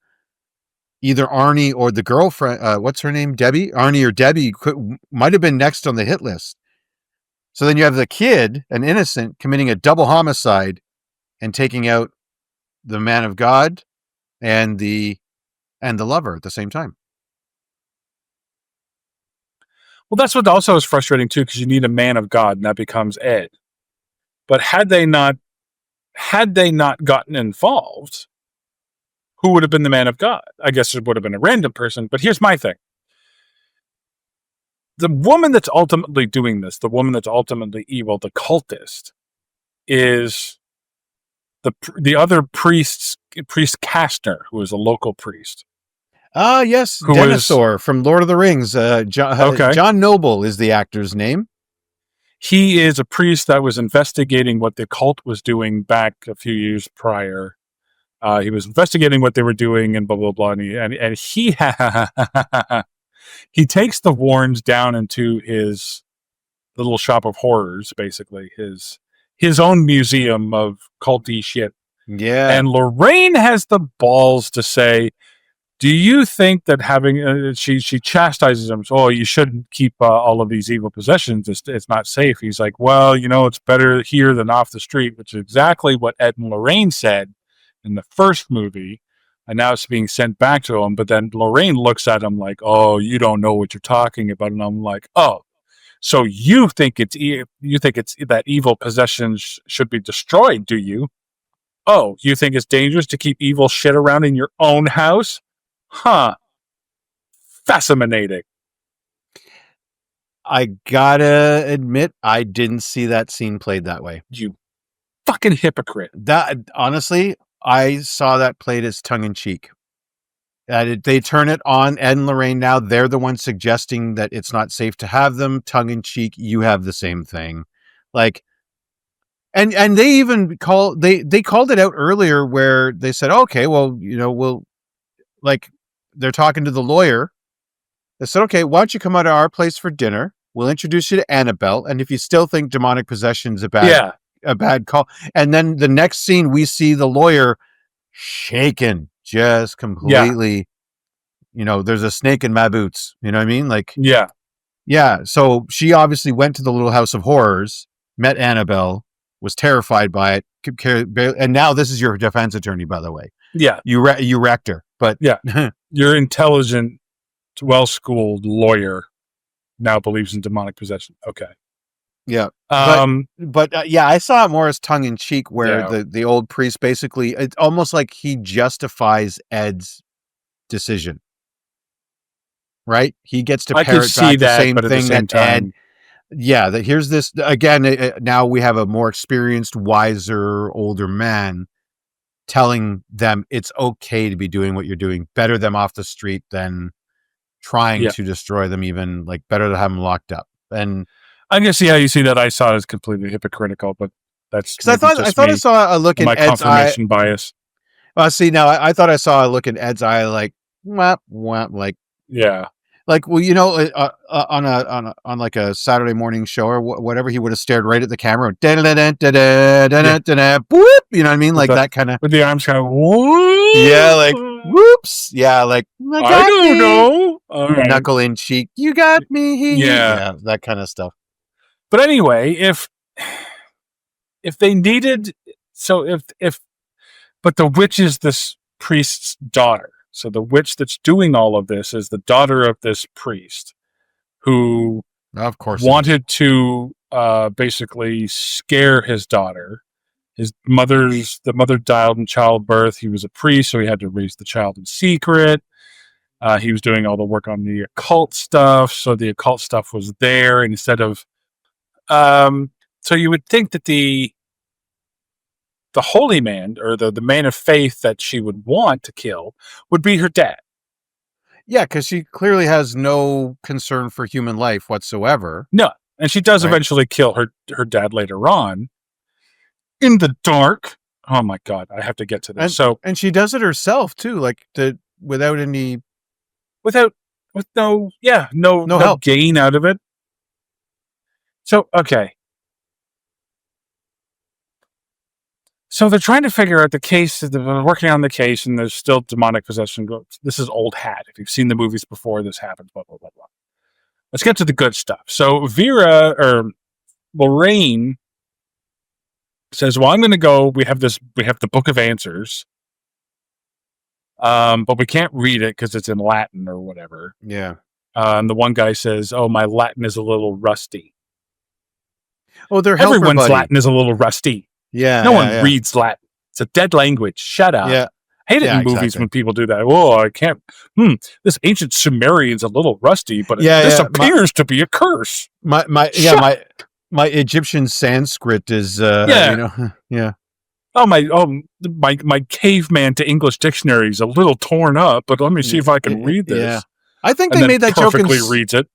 either Arnie or the girlfriend, what's her name? Debbie? Arnie or Debbie might have been next on the hit list. So then you have the kid, an innocent, committing a double homicide and taking out the man of God and the lover at the same time. Well, that's what also is frustrating too, because you need a man of God, and that becomes Ed. But had they not gotten involved, who would have been the man of God? I guess it would have been a random person. But here's my thing: the woman that's ultimately doing this, the woman that's ultimately evil, the cultist, is the other priest Kastner, who is a local priest. Ah, yes, Denethor from Lord of the Rings. John Noble is the actor's name. He is a priest that was investigating what the cult was doing back a few years prior. He was investigating what they were doing and blah blah blah. And he he takes the Warrens down into his little shop of horrors, basically his own museum of culty shit. Yeah. And Lorraine has the balls to say, do you think that having she chastises him? Oh, you shouldn't keep all of these evil possessions. It's not safe. He's like, well, it's better here than off the street, which is exactly what Ed and Lorraine said in the first movie. And now it's being sent back to him. But then Lorraine looks at him like, oh, you don't know what you're talking about. And I'm like, oh, so you think it's that evil possessions should be destroyed, do you? Oh, you think it's dangerous to keep evil shit around in your own house? Huh. Fascinating. I gotta admit, I didn't see that scene played that way. You fucking hypocrite. That honestly, I saw that played as tongue-in-cheek. They turn it on Ed and Lorraine now. They're the ones suggesting that it's not safe to have them. Tongue-in-cheek, you have the same thing. Like, and they even called it out earlier where they said, okay, well, we'll, like, they're talking to the lawyer. They said, okay, why don't you come out to our place for dinner? We'll introduce you to Annabelle. And if you still think demonic possession is a bad call. And then the next scene, we see the lawyer shaken, just completely, there's a snake in my boots. You know what I mean? Like, yeah. So she obviously went to the little house of horrors, met Annabelle, was terrified by it. And now this is your defense attorney, by the way. Yeah. You wrecked her, but yeah, your intelligent, well-schooled lawyer now believes in demonic possession. Okay. Yeah. But I saw it more as tongue in cheek where the old priest basically, it's almost like he justifies Ed's decision. Right? He gets to parrot back the same thing that Ed. Yeah, that here's this again. Now we have a more experienced, wiser, older man telling them it's okay to be doing what you're doing. Better them off the street than trying to destroy them. Even like better to have them locked up. And I can see how you see that. I saw it as completely hypocritical, but that's because I thought I saw a look in my Ed's confirmation eye. bias. See, now I thought I saw a look in Ed's eye, like whap, whap, like like well, on like a Saturday morning show or whatever, he would have stared right at the camera, boop, you know what I mean, like that kind of with the arms kind of whoop. Yeah, like whoops, yeah, like I don't know, right. Knuckle in cheek, you got me, yeah, that kind of stuff. But anyway, if they needed, but the witch is this priest's daughter. So the witch that's doing all of this is the daughter of this priest who, of course, wanted to basically scare his daughter. The mother died in childbirth. He was a priest, so he had to raise the child in secret. He was doing all the work on the occult stuff, so the occult stuff was there instead of. So you would think that the holy man or the man of faith that she would want to kill would be her dad. Yeah, because she clearly has no concern for human life whatsoever. No, and she does eventually kill her dad later on in the dark. Oh my God, I have to get to this. And she does it herself too, like without no help. Gain out of it. So okay. So they're trying to figure out the case. They're working on the case, and there's still demonic possession. This is old hat. If you've seen the movies before, this happens. Blah blah blah blah. Let's get to the good stuff. So Lorraine says, "Well, I'm going to go. We have the Book of Answers, but we can't read it because it's in Latin or whatever." Yeah. And the one guy says, "Oh, my Latin is a little rusty." Oh, everyone's Latin is a little rusty. Yeah. No one reads Latin. It's a dead language. Shut up. Yeah. I hate it in movies when people do that. Oh, I can't. This ancient Sumerian's a little rusty, but this appears to be a curse. My Egyptian Sanskrit is yeah. Oh my caveman to English dictionary is a little torn up, but let me see if I can read this. Yeah. I think they made that joke. Perfectly reads it.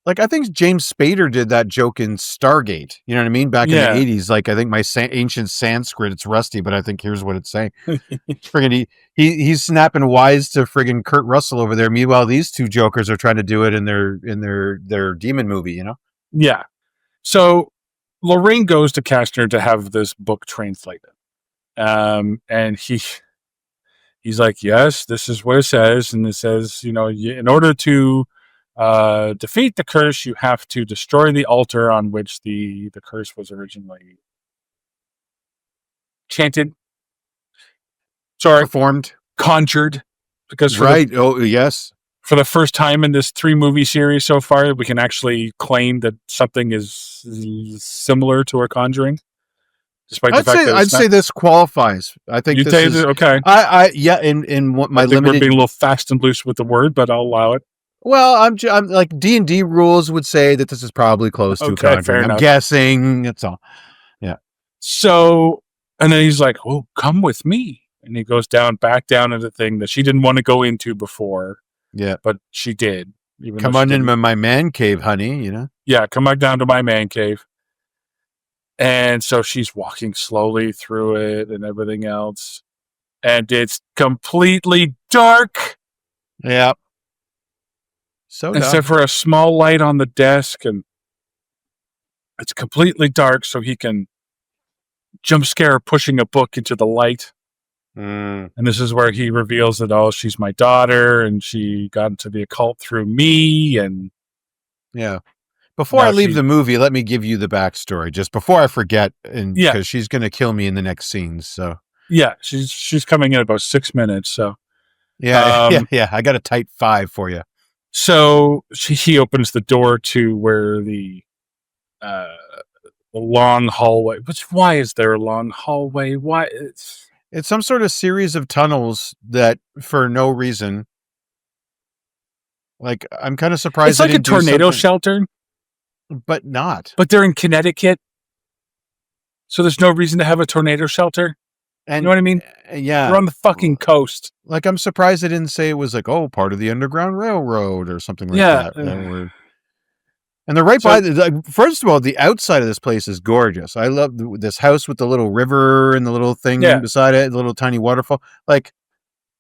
Like, I think James Spader did that joke in Stargate. You know what I mean? Back in the 80s. Like, I think my ancient Sanskrit, it's rusty, but I think here's what it's saying. Friggin' he's snapping wise to friggin' Kurt Russell over there. Meanwhile, these two jokers are trying to do it in their demon movie, you know? Yeah. So Lorraine goes to Kastner to have this book translated. And he's like, yes, this is what it says. And it says, in order to defeat the curse, you have to destroy the altar on which the curse was originally chanted. Sorry. Performed. Conjured. Because yes. For the first time in this 3-movie series so far, we can actually claim that something is similar to a Conjuring. Despite the fact that I'd say this qualifies. I think this is okay. In what my limited, we're being a little fast and loose with the word, but I'll allow it. Well, I'm like D&D rules would say that this is probably close to Conjuring. Fair enough. I'm guessing. That's all. Yeah. So, and then he's like, "Oh, come with me," and he goes back down into the thing that she didn't want to go into before. Yeah, but she did. Come on into my man cave, honey. Yeah, come back down to my man cave. And so she's walking slowly through it and everything else. And it's completely dark. Yeah. So except for a small light on the desk, and it's completely dark, so he can jump scare pushing a book into the light. And this is where he reveals that, she's my daughter, and she got into the occult through me. And yeah. Before I leave the movie, let me give you the backstory, just before I forget, because she's going to kill me in the next scenes. So yeah, she's coming in about 6 minutes. So yeah, I got a tight 5 for you. So he opens the door to where the long hallway. Why is there a long hallway? Why? It's some sort of series of tunnels that, for no reason, like, I'm kind of surprised. It's like a tornado shelter. But not. But they're in Connecticut, so there's no reason to have a tornado shelter. And, you know what I mean? Yeah. We're on the fucking coast. Like, I'm surprised they didn't say it was like, part of the Underground Railroad or something like that. And they're right by first of all, the outside of this place is gorgeous. I love this house with the little river and the little thing beside it, the little tiny waterfall. Like,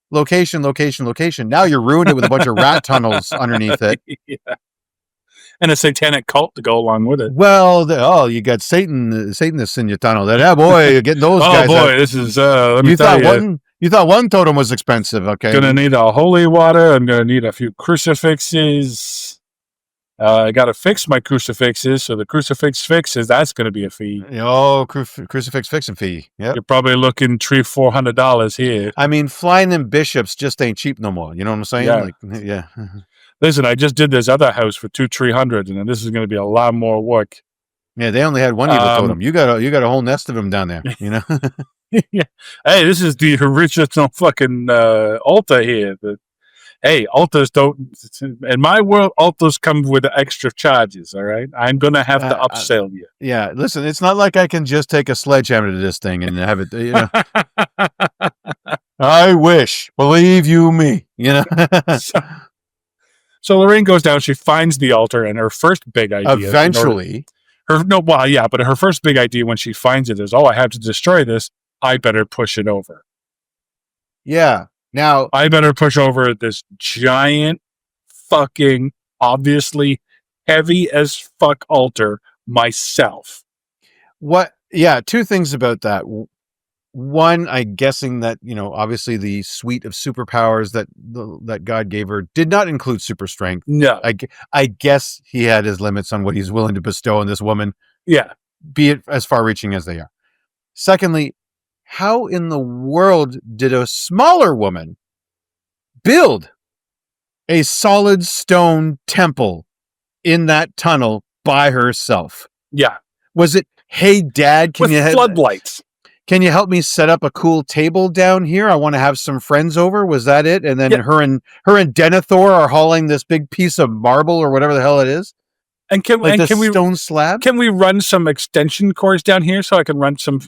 location. Now you're ruined it with a bunch of rat tunnels underneath it. Yeah. And a satanic cult to go along with it. Well, you got Satanists in your tunnel. You're getting those guys. Oh boy, this is. Let me tell you. You thought one totem was expensive, okay? Gonna need a holy water. I'm gonna need a few crucifixes. I gotta fix my crucifixes. So the crucifix fixes, that's gonna be a fee. Crucifix fixing fee. Yeah, you're probably looking $300-$400 here. I mean, flying them bishops just ain't cheap no more. You know what I'm saying? Yeah. Listen, I just did this other house for $200-$300, and this is going to be a lot more work. Yeah, they only had one evil totem. You got a whole nest of them down there. Yeah. Hey, this is the original fucking altar here. Hey, altars don't. In my world, altars come with extra charges. All right, I'm going to have to upsell you. Yeah, listen, it's not like I can just take a sledgehammer to this thing and have it. I wish. Believe you me. So Lorraine goes down, she finds the altar, and her first big idea... Eventually. But her first big idea when she finds it is, I have to destroy this, I better push it over. Yeah. Now... I better push over this giant, fucking, obviously heavy as fuck altar myself. What? Yeah, two things about that. One, I'm guessing that, obviously the suite of superpowers that God gave her did not include super strength. No. I guess he had his limits on what he's willing to bestow on this woman. Yeah. Be it as far reaching as they are. Secondly, how in the world did a smaller woman build a solid stone temple in that tunnel by herself? Yeah. Was it, hey, Dad, with floodlights? Can you help me set up a cool table down here? I want to have some friends over. Was that it? And then her and Denethor are hauling this big piece of marble or whatever the hell it is. And can we stone slab? Can we run some extension cords down here so I can run some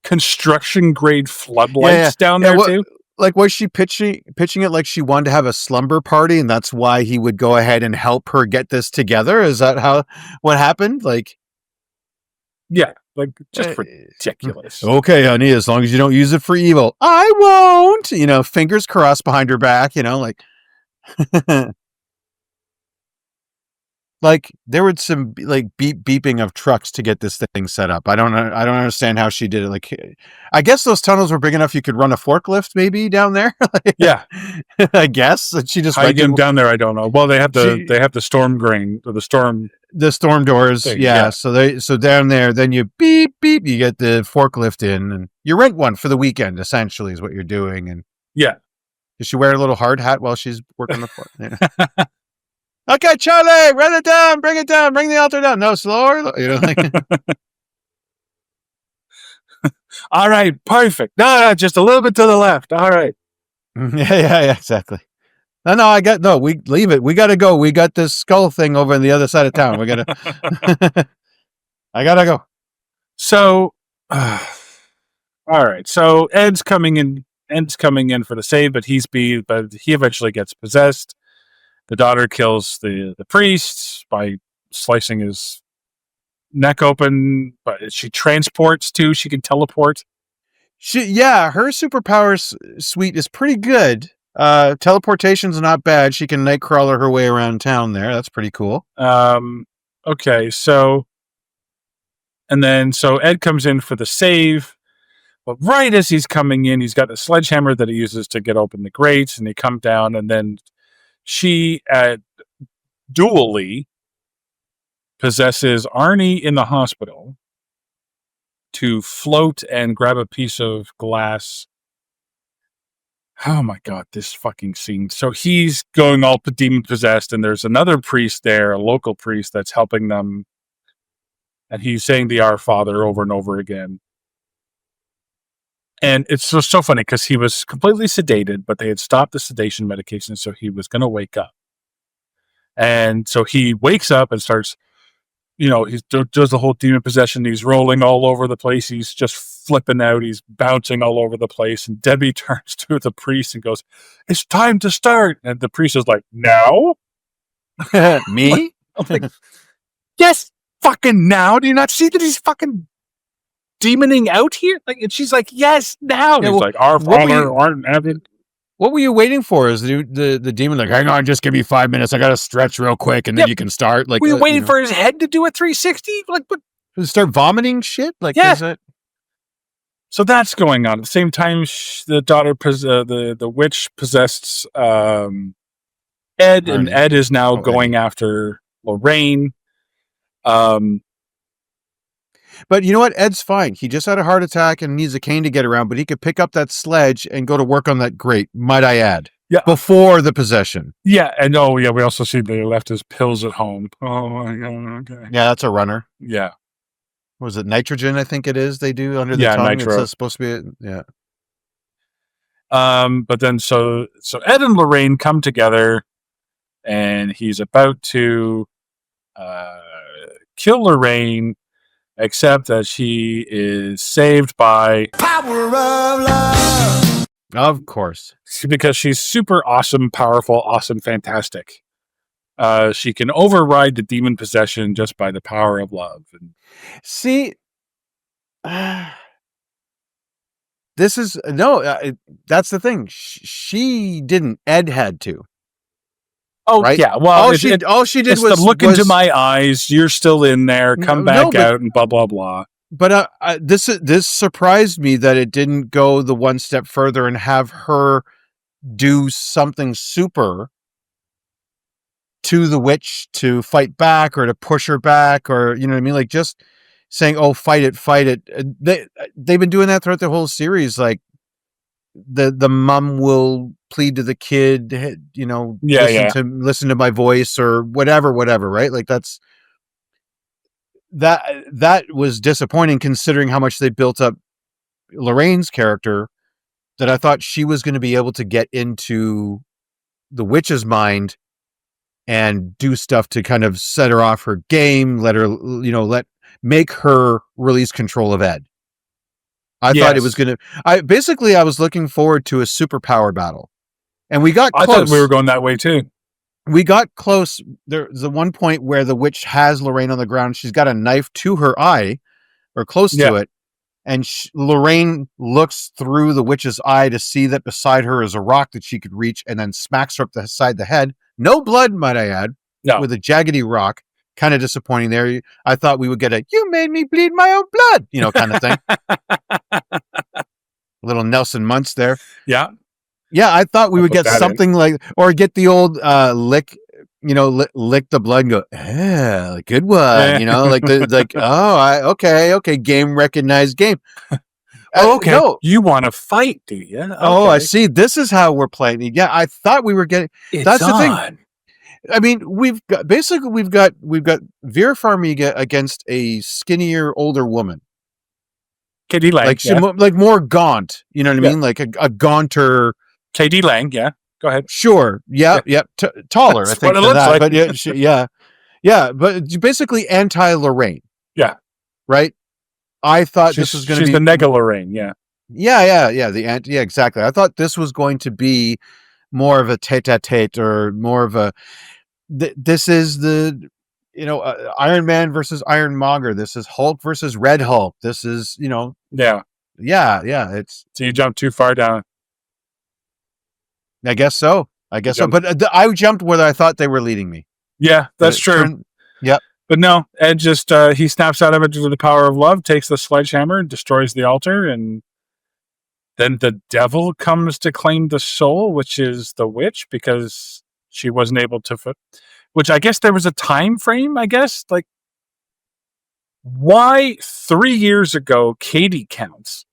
construction grade floodlights down there too? Like, was she pitching it like she wanted to have a slumber party, and that's why he would go ahead and help her get this together? Is that what happened? Like, Yeah, like just ridiculous. Okay, honey, as long as you don't use it for evil, I won't. Fingers crossed behind her back. Like, like there was some like beeping of trucks to get this thing set up. I don't understand how she did it. Like, I guess those tunnels were big enough you could run a forklift maybe down there. Yeah, I guess that she just how you get them down there. I don't know. Well, they have the storm drain or the storm doors. Thing, yeah. So down there, then you beep beep, you get the forklift in, and you rent one for the weekend. Essentially, is what you're doing. And yeah, does she wear a little hard hat while she's working the floor? Yeah. Okay, Charlie, run it down, bring the altar down. No, slower. Like. All right, perfect. No, just a little bit to the left. All right. Yeah, exactly. No, we leave it. We got to go. We got this skull thing over on the other side of town. We got to, I got to go. So, all right. So Ed's coming in for the save, but he eventually gets possessed. The daughter kills the priest by slicing his neck open, but she transports too. She can teleport. Her superpower suite is pretty good. Teleportation's not bad. She can nightcrawler her way around town there. That's pretty cool. Okay, so Ed comes in for the save, but right as he's coming in, he's got a sledgehammer that he uses to get open the grates, and he comes down, and then she dually possesses Arnie in the hospital to float and grab a piece of glass. Oh my God, this fucking scene. So he's going all demon possessed, and there's another priest there, a local priest that's helping them. And he's saying the Our Father over and over again. And it's so funny because he was completely sedated, but they had stopped the sedation medication, so he was going to wake up. And so he wakes up and starts, he does the whole demon possession. He's rolling all over the place. He's just flipping out. He's bouncing all over the place. And Debbie turns to the priest and goes, "It's time to start." And the priest is like, "Now?" Me? I'm like, yes, fucking now. Do you not see that he's fucking demoning out here? Like, and she's like, "Yes, now." And he's like, "Our Father art in heaven." What were you waiting for? Is the demon like, "Hang on, just give me 5 minutes. I got to stretch real quick, and then you can start." Like, were you waiting for his head to do a 360? Like, what? Start vomiting shit? Like, yeah. So that's going on at the same time. The daughter, the witch possessed Ed, and Ed is now going after Lorraine. But you know what? Ed's fine. He just had a heart attack and needs a cane to get around, but he could pick up that sledge and go to work on that grate, might I add. Yeah. Before the possession. Yeah. And we also see they left his pills at home. Oh my God. Okay. Yeah, that's a runner. Yeah. Was it nitrogen? I think it is. They do under the tongue. Nitro. It's supposed to be. Yeah. But then so Ed and Lorraine come together, and he's about to kill Lorraine, except that she is saved by power of love. Of course. Because she's super awesome, powerful, awesome, fantastic. She can override the demon possession just by the power of love. See, this is that's the thing. She didn't. Ed had to. Oh, right? Yeah. Well, all she did was look into my eyes. You're still in there. Come back out and blah blah blah. But this surprised me that it didn't go the one step further and have her do something super to the witch to fight back or to push her back, or you know what I mean, like just saying, "Oh, fight it." They've been doing that throughout the whole series. Like the mom will plead to the kid, listen to my voice or whatever, right? Like that was disappointing considering how much they built up Lorraine's character, that I thought she was going to be able to get into the witch's mind and do stuff to kind of set her off her game, make her release control of Ed. I thought it was going to. I was looking forward to a superpower battle, and we got close. I thought we were going that way too. We got close. There's the one point where the witch has Lorraine on the ground. She's got a knife to her eye, or close to it, and Lorraine looks through the witch's eye to see that beside her is a rock that she could reach, and then smacks her up the side of the head. No blood, might I add. No. With a jaggedy rock. Kind of disappointing there. I thought we would get a "you made me bleed my own blood," kind of thing. A little Nelson Muntz there. Yeah. Yeah, I thought we would get something like, or get the old lick, lick the blood and go, good one. Okay, game recognized game. Okay. No. You want to fight, do you? Okay. Oh, I see. This is how we're playing. Yeah, I thought we were getting. That's the thing. I mean, we've got Vera Farmiga against a skinnier older woman. KD Lang, like more gaunt. You know what I mean? Like a gaunter. KD Lang, yeah. Go ahead. Sure. Yeah. Taller, I think. What it looks like. But yeah. But basically anti-Lorraine. Yeah. Right. I thought this was going to be. She's the nega Lorraine. Yeah. Yeah. Yeah. Exactly. I thought this was going to be more of a tete-a-tete, or more of a. This is the, Iron Man versus Iron Monger. This is Hulk versus Red Hulk. This is, Yeah. It's. So you jumped too far down. I guess so. But I jumped where I thought they were leading me. Yeah, that's true. Yep. But no, Ed just, he snaps out of it with the power of love, takes the sledgehammer, destroys the altar, and then the devil comes to claim the soul, which is the witch, because she wasn't able to, which I guess there was a time frame, I guess. Like, why 3 years ago, Katie counts?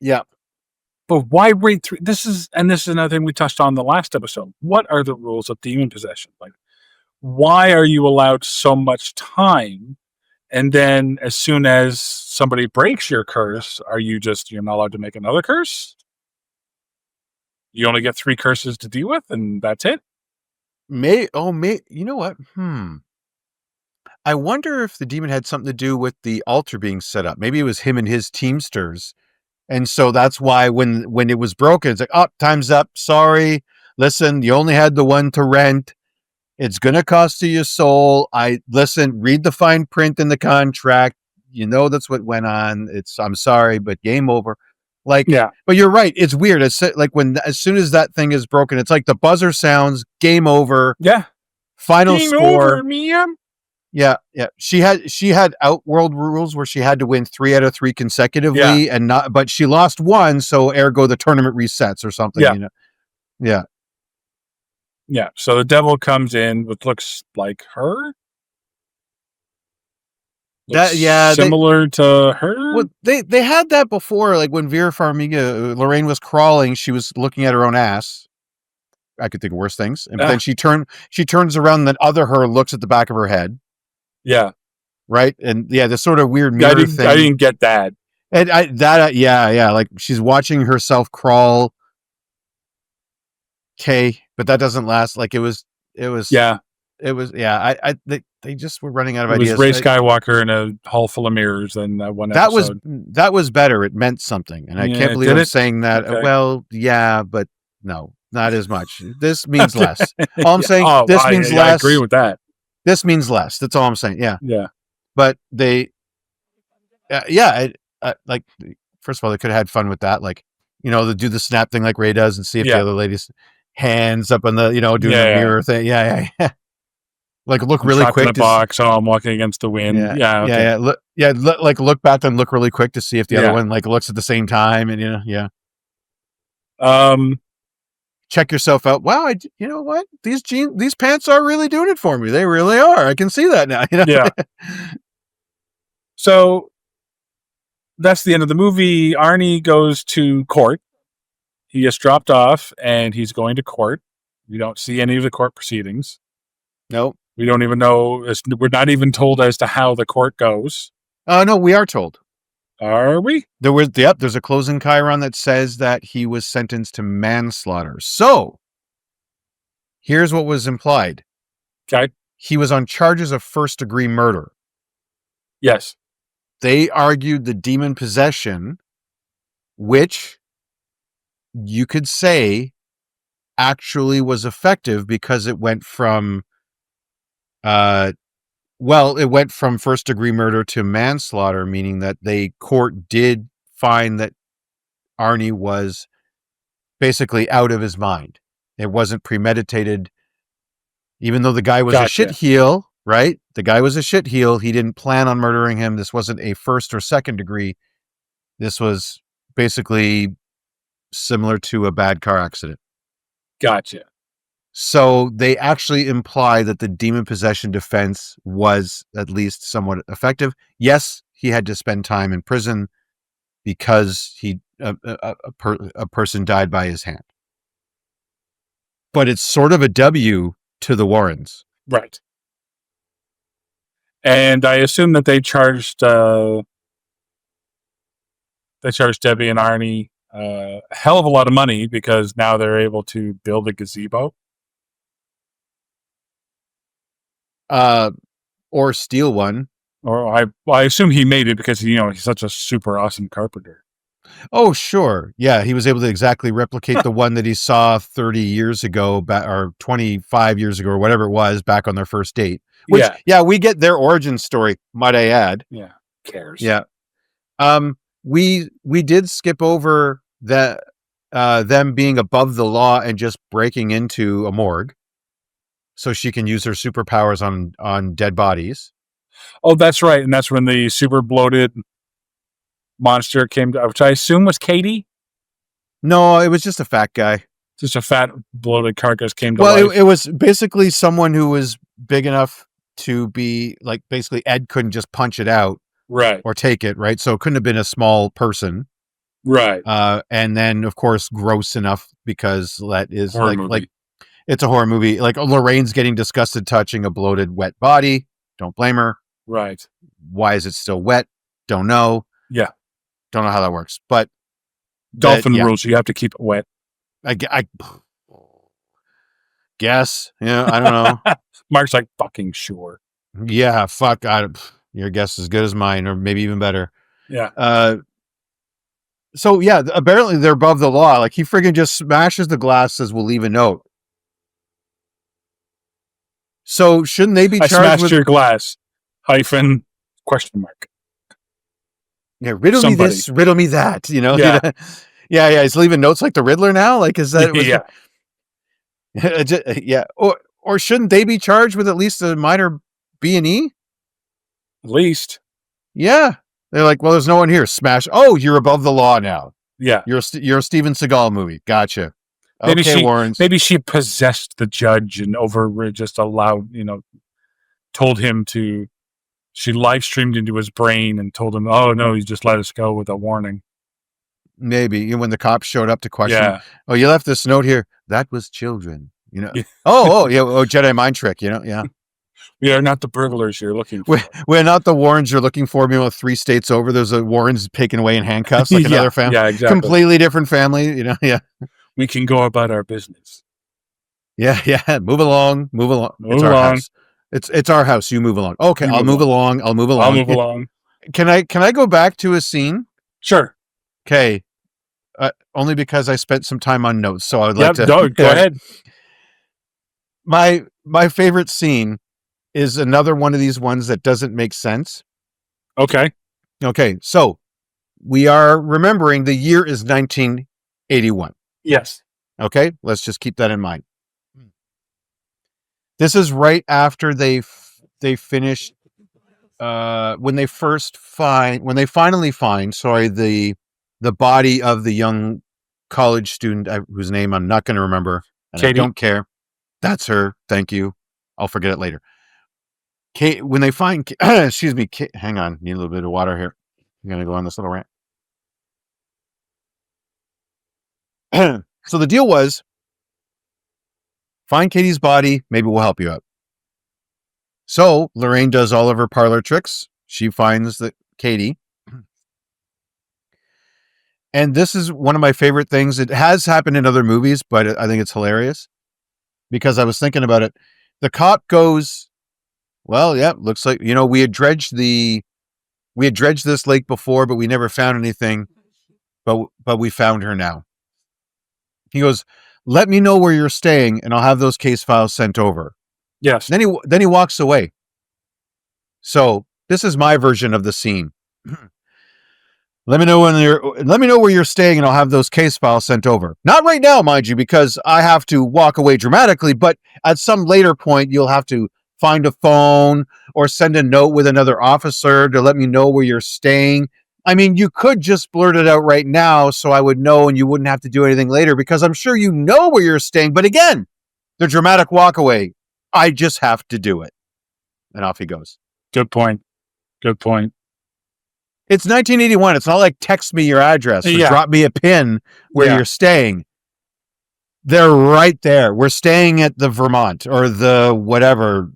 Yeah. But why wait 3? This is another thing we touched on in the last episode. What are the rules of demon possession? Like, why are you allowed so much time? And then as soon as somebody breaks your curse, you're not allowed to make another curse? You only get 3 curses to deal with, and that's it? You know what? I wonder if the demon had something to do with the altar being set up. Maybe it was him and his teamsters. And so that's why when it was broken, it's like, oh, time's up. Sorry. Listen, you only had the one to rent. It's going to cost you your soul. Read the fine print in the contract. That's what went on. I'm sorry, but game over. Like, yeah. But you're right. It's weird. It's like as soon as that thing is broken, it's like the buzzer sounds, game over. Yeah. Final game score. Over, Mia. Yeah. She had Outworld rules where she had to win 3 out of 3 consecutively, but she lost 1, so ergo the tournament resets or something. Yeah. Yeah. Yeah. So the devil comes in, which looks like her. Similar to her. Well, they had that before, like when Vera Farmiga, Lorraine was crawling, she was looking at her own ass. I could think of worse things. And then she turns around, and then other her looks at the back of her head. Yeah. Right. And this sort of weird mirror thing. I didn't get that. And like she's watching herself crawl. Okay, but that doesn't last. Like it was. Yeah. It was. Yeah. They just were running out of ideas. It was Ray Skywalker in a hall full of mirrors, and one episode. That was better. It meant something, and I can't believe I'm saying that. Okay. Well, yeah, but no, not as much. This means less. All I'm saying, this means less. I agree with that. This means less. That's all I'm saying. Yeah. Yeah. But they, like, first of all, they could have had fun with that. Like, they do the snap thing like Ray does, and see if the other lady's hands up on the, doing the mirror thing. Yeah. Like look really quick. In a box. I'm walking against the wind. Look back and look really quick to see if the other one like looks at the same time, and check yourself out. Wow, you know what? These pants are really doing it for me. They really are. I can see that now. Yeah. So that's the end of the movie. Arnie goes to court. He gets dropped off, and he's going to court. We don't see any of the court proceedings. Nope. We don't even know. We're not even told as to how the court goes. No, we are told. Are we? There's a closing chyron that says that he was sentenced to manslaughter. So, here's what was implied. Okay. He was on charges of first-degree murder. Yes. They argued the demon possession which you could say actually was effective because it went from it went from first degree murder to manslaughter, meaning that the court did find that Arnie was basically out of his mind. It wasn't premeditated, even though the guy was a shitheel, right? The guy was a shitheel. He didn't plan on murdering him. This wasn't a first or second degree. This was basically similar to a bad car accident. Gotcha. So they actually imply that the demon possession defense was at least somewhat effective. Yes, he had to spend time in prison because a person died by his hand. But it's sort of a W to the Warrens. Right. And I assume that they charged Debbie and Arnie a hell of a lot of money because now they're able to build a gazebo. Or steal one. Or I assume he made it because he's such a super awesome carpenter. Oh, sure. Yeah, he was able to exactly replicate the one that he saw 30 years ago, or 25 years ago, or whatever it was, back on their first date. Which, yeah, we get their origin story, might I add. Yeah, who cares? Yeah. We did skip over that them being above the law and just breaking into a morgue, so she can use her superpowers on dead bodies. Oh, that's right, and that's when the super bloated monster came to, which I assume was Katie. No, it was just a fat guy. Just a fat bloated carcass came to life. Well, it was basically someone who was big enough to be like, basically Ed couldn't just punch it out, right, or take it, right? So it couldn't have been a small person, right? And then of course gross enough because that is horror like it's a horror movie. Like Lorraine's getting disgusted touching a bloated, wet body. Don't blame her. Right. Why is it still wet? Don't know. Yeah. Don't know how that works. But dolphin rules, you have to keep it wet. I guess. Yeah, I don't know. Mark's like, fucking sure. Yeah, fuck. Your guess is as good as mine, or maybe even better. Yeah. So yeah, apparently they're above the law. Like he friggin' just smashes the glass, says we'll leave a note. So shouldn't they be charged smashed with your glass, -? Yeah, riddle me this, riddle me that, Yeah. Yeah, he's leaving notes like the Riddler now. Like, is that yeah. Yeah, or shouldn't they be charged with at least a minor B&E? At least. Yeah. They're like, well, there's no one here. Smash. Oh, you're above the law now. Yeah. You're a Steven Seagal movie. Gotcha. Maybe okay, Warrens. Maybe she possessed the judge and just allowed, told him to. She live streamed into his brain and told him, "Oh no, he just let us go with a warning." Maybe when the cops showed up to question. Yeah. Oh, you left this note here. That was children. Yeah. Oh, Jedi mind trick. Yeah. We are not the burglars you're looking for. We're not the Warrens you're looking for. 3 states over, there's a Warrens taken away in handcuffs, like another family. Yeah, exactly. Completely different family. Yeah. We can go about our business. Yeah. Move along. It's our house. It's our house. You move along. Okay, I'll move along. Can I go back to a scene? Sure. Okay. Only because I spent some time on notes, so I would like to go ahead. My favorite scene is another one of these ones that doesn't make sense. Okay. So we are remembering the year is 1981. Yes. Okay. Let's just keep that in mind. This is right after they finished, when they finally find, the body of the young college student whose name I'm not going to remember. And Katie. I don't care. That's her. Thank you. I'll forget it later. Kate, when they find, excuse me, Kate, hang on. Need a little bit of water here. I'm going to go on this little rant. So the deal was, find Katie's body. Maybe we'll help you out. So Lorraine does all of her parlor tricks. She finds Katie. And this is one of my favorite things. It has happened in other movies, but I think it's hilarious because I was thinking about it. The cop goes, well, yeah, looks like, we had dredged this lake before, but we never found anything. but we found her now. He goes, let me know where you're staying and I'll have those case files sent over. Yes. Then he walks away. So this is my version of the scene. Let me know where you're staying and I'll have those case files sent over. Not right now, mind you, because I have to walk away dramatically, but at some later point, you'll have to find a phone or send a note with another officer to let me know where you're staying. I mean, you could just blurt it out right now so I would know and you wouldn't have to do anything later because I'm sure you know where you're staying. But again, the dramatic walk away, I just have to do it. And off he goes. Good point. It's 1981. It's not like text me your address or drop me a pin where you're staying. They're right there. We're staying at the Vermont or the whatever,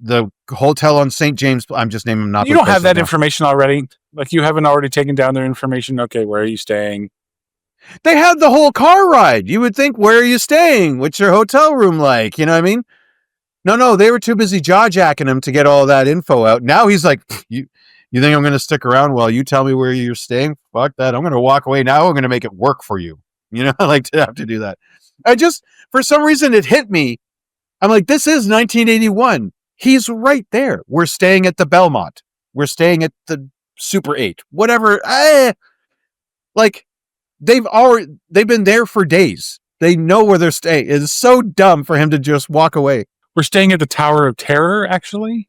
the hotel on St. James. I'm just naming them. You don't have that information already. Like you haven't already taken down their information. Okay, where are you staying? They had the whole car ride. You would think, where are you staying? What's your hotel room like? You know what I mean? No, they were too busy jaw-jacking him to get all that info out. Now he's like, you think I'm going to stick around while you tell me where you're staying? Fuck that. I'm going to walk away now. I'm going to make it work for you. You know, I like to have to do that. For some reason, it hit me. I'm like, this is 1981. He's right there. We're staying at the Belmont. We're staying at the Super 8. Whatever. Like, they've been there for days. They know where they're staying. It's so dumb for him to just walk away. We're staying at the Tower of Terror, actually.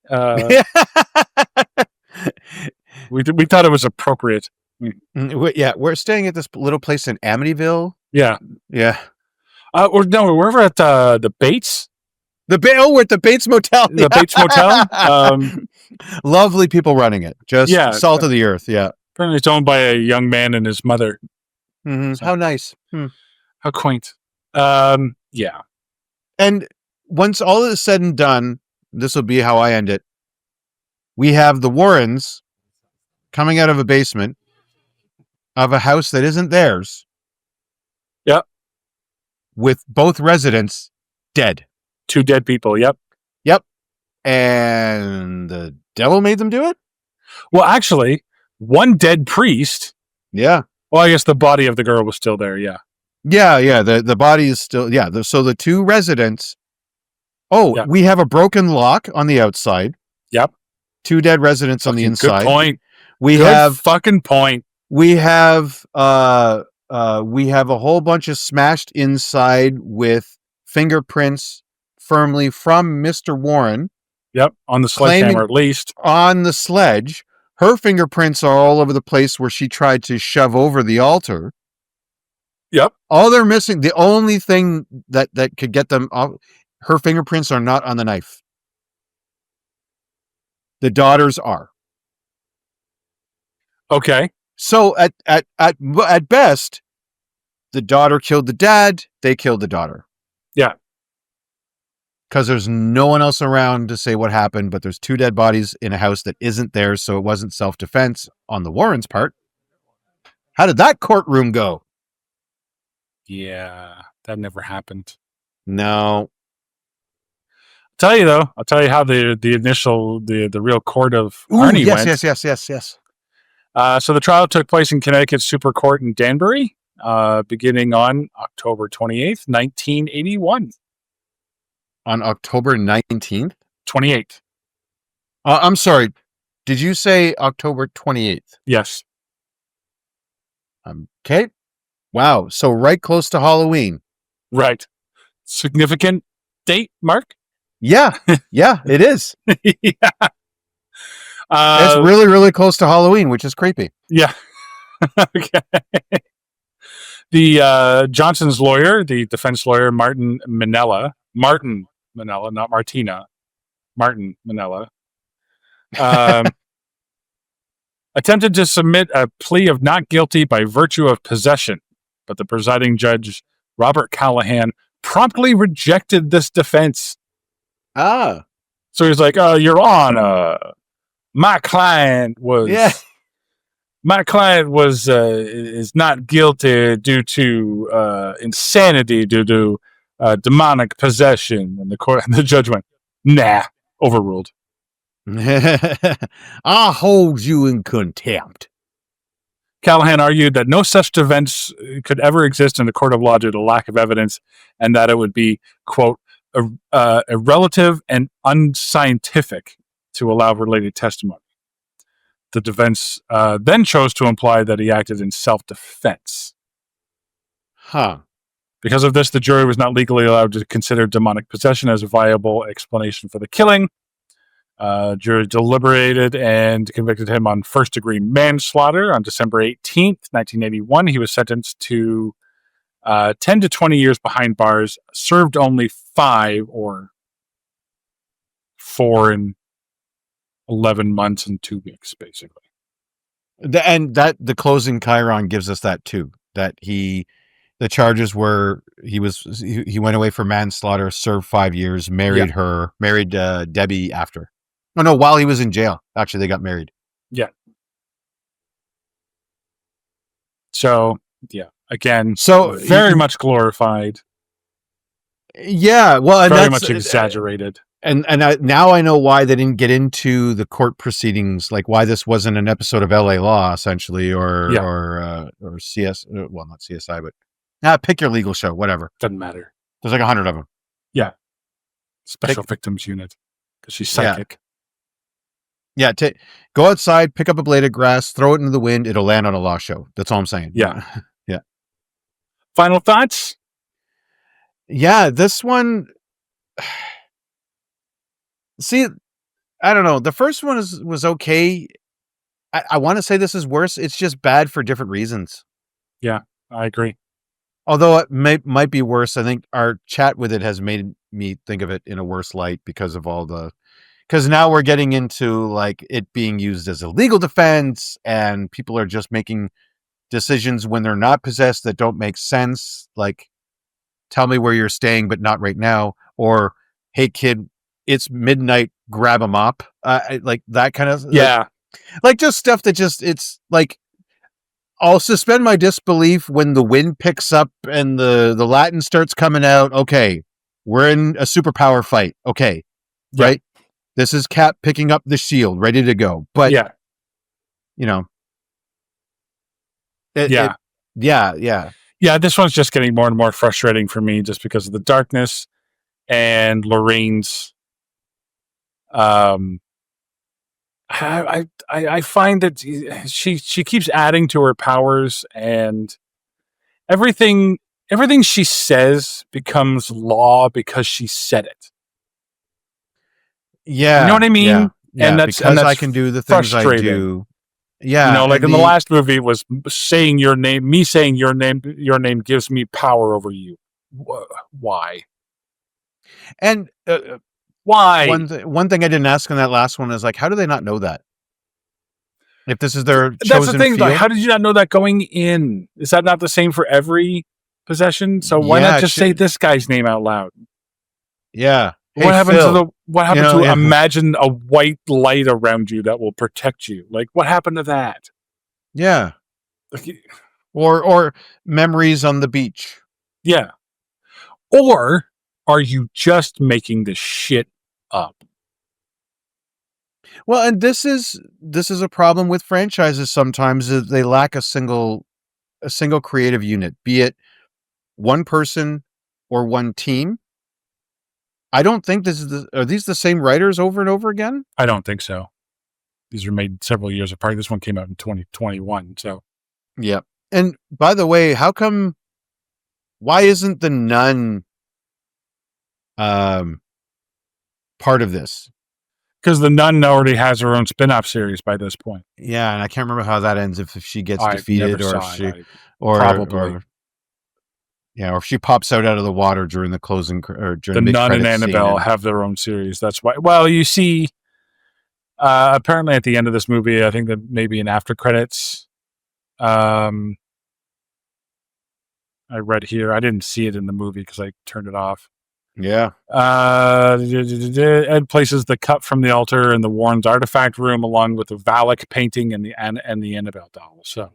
We thought it was appropriate. Yeah, we're staying at this little place in Amityville. Yeah. We're over at the Bates. We're at the Bates Motel. The Bates Motel. Lovely people running it. Just salt of the earth. Yeah. Apparently, it's owned by a young man and his mother. Mm-hmm. So, how nice. How quaint. Yeah. And once all is said and done, this will be how I end it. We have the Warrens coming out of a basement of a house that isn't theirs. Yep. With both residents dead. 2 dead people. Yep. And the devil made them do it? Well, actually, 1 dead priest. Yeah. Well, I guess the body of the girl was still there. Yeah. Yeah. The body is still. Yeah. So the 2 residents. We have a broken lock on the outside. Yep. 2 dead residents on the inside. Good point. Fucking point. We have a whole bunch of smashed inside with fingerprints firmly from Mr. Warren. Yep, on the sledgehammer at least. On the sledge. Her fingerprints are all over the place where she tried to shove over the altar. Yep. All they're missing, the only thing that could get them off, her fingerprints are not on the knife. The daughters are. Okay. So at best, the daughter killed the dad, they killed the daughter. Yeah. Because there's no one else around to say what happened, but there's 2 dead bodies in a house that isn't theirs, so it wasn't self-defense on the Warrens' part. How did that courtroom go? Yeah, that never happened. No. I'll tell you how the initial, the real court of Arnie went. Yes. So the trial took place in Connecticut Super Court in Danbury, beginning on October 28th, 1981. On October 19th? 28th. I'm sorry. Did you say October 28th? Yes. Okay. Wow. So right close to Halloween. Right. Significant date, Mark? Yeah. Yeah, it is. Yeah. It's really, really close to Halloween, which is creepy. Yeah. Okay. The Johnson's lawyer, the defense lawyer, Martin Minella, not Martina, Martin Minella, attempted to submit a plea of not guilty by virtue of possession, but the presiding judge, Robert Callahan, promptly rejected this defense. So he's like, Your Honor, my client is not guilty due to insanity, due to demonic possession. And the judge went, nah, overruled. I hold you in contempt. Callahan argued that no such events could ever exist in the court of law due to lack of evidence, and that it would be, quote, irrelative and unscientific to allow related testimony. The defense then chose to imply that he acted in self-defense. Huh. Because of this, the jury was not legally allowed to consider demonic possession as a viable explanation for the killing. Jury deliberated and convicted him on first-degree manslaughter on December 18th, 1981. He was sentenced to 10 to 20 years behind bars, served only 5 or 4 and 11 months and 2 weeks, basically. And that the closing Chiron gives us that too. That the charges were he went away for manslaughter, served 5 years, married Debbie after. Oh no, while he was in jail. Actually, they got married. Yeah. So yeah, again, so very much glorified. Yeah, well, and very that's much exaggerated. And now I know why they didn't get into the court proceedings, like why this wasn't an episode of LA Law, essentially, or CS. Well, not CSI, but pick your legal show, whatever. Doesn't matter. There's like 100 of them. Yeah, Special Victims Unit, because she's psychic. Yeah, go outside, pick up a blade of grass, throw it into the wind. It'll land on a law show. That's all I'm saying. Yeah, yeah. Final thoughts? Yeah, this one. See, I don't know. The first one was okay. I want to say this is worse. It's just bad for different reasons. Yeah, I agree. Although it might be worse. I think our chat with it has made me think of it in a worse light because of because now we're getting into like it being used as a legal defense, and people are just making decisions when they're not possessed that don't make sense. Like, tell me where you're staying, but not right now. Or, hey kid, it's midnight, grab a mop. Like that kind of, like just stuff that it's like, I'll suspend my disbelief when the wind picks up and the Latin starts coming out. Okay, we're in a superpower fight. Okay, right? This is Cap picking up the shield, ready to go. But, Yeah, this one's just getting more and more frustrating for me just because of the darkness and Lorraine's. I find that she keeps adding to her powers, and everything she says becomes law because she said it. Yeah, you know what I mean. Yeah, and that's I can do the things I do. Yeah, like in the last movie, it was saying your name. Me saying your name gives me power over you. Why? And why? One thing I didn't ask in that last one is like, how do they not know that? If this is their chosen that's the thing. field? How did you not know that going in? Is that not the same for every possession? So why not just say this guy's name out loud? Yeah. What happened to imagine a white light around you that will protect you? Like, what happened to that? Yeah. Or memories on the beach. Yeah. Or are you just making this shit up? Well, and this is a problem with franchises sometimes, is they lack a single creative unit, be it one person or one team. I don't think are these the same writers over and over again? I don't think so. These were made several years apart. This one came out in 2021. So, yeah. And by the way, why isn't the Nun part of this? Because the Nun already has her own spin-off series by this point. Yeah, and I can't remember how that ends, if she gets defeated or if she probably. Or if she pops out of the water during the closing or during the Nun and Annabelle have their own series. That's why. Well, you see, apparently at the end of this movie, I think that maybe in after credits, I read here. I didn't see it in the movie because I turned it off. Yeah. Ed places the cup from the altar in the Warren's artifact room, along with the Valak painting and the Annabelle doll. So,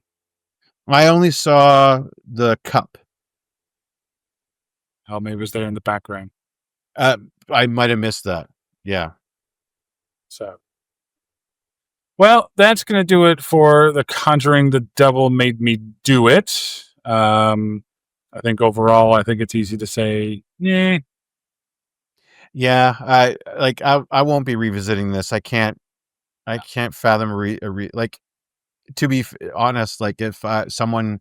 I only saw the cup. Oh, maybe it was there in the background. I might have missed that. Yeah. So, Well, that's going to do it for The Conjuring, The Devil Made Me Do It. I think overall, I think it's easy to say, yeah. Yeah, I won't be revisiting this. I can't fathom like, to be honest, like if someone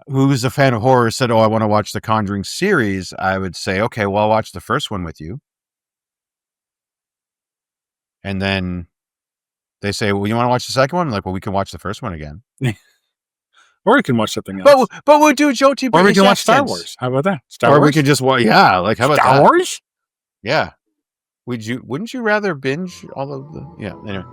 who's a fan of horror said, "Oh, I want to watch the Conjuring series," I would say, "Okay, well, I'll watch the first one with you." And then they say, "Well, you want to watch the second one?" I'm like, "Well, we can watch the first one again." Or we can watch something else. But we'll do Joe T. Or we can watch Star Wars. How about that? Star Wars? We could just watch. Yeah, like how about Star Wars? Yeah. Wouldn't you rather binge all of the? Yeah. Anyway.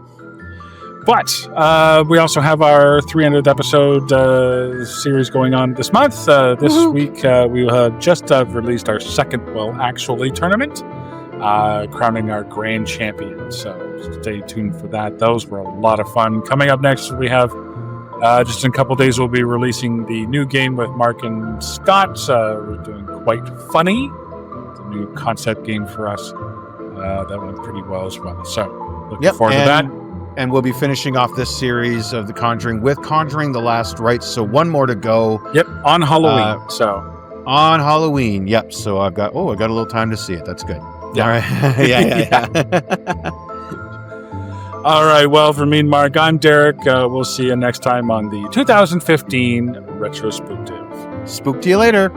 But we also have our 300th episode series going on this month. This week we have just released our second, tournament, crowning our grand champion. So stay tuned for that. Those were a lot of fun. Coming up next, we have just in a couple days, we'll be releasing the new game with Mark and Scott. We're doing Quite Funny. It's a new concept game for us. That went pretty well as well. So looking forward to that. And we'll be finishing off this series of The Conjuring with Conjuring the Last Rites. So one more to go. Yep, on Halloween. On Halloween. Yep. So I've got a little time to see it. That's good. Yeah. All right. yeah. All right. Well, for me and Mark, I'm Derek. We'll see you next time on the 2015 RetroSPOOKtive. Spook to you later.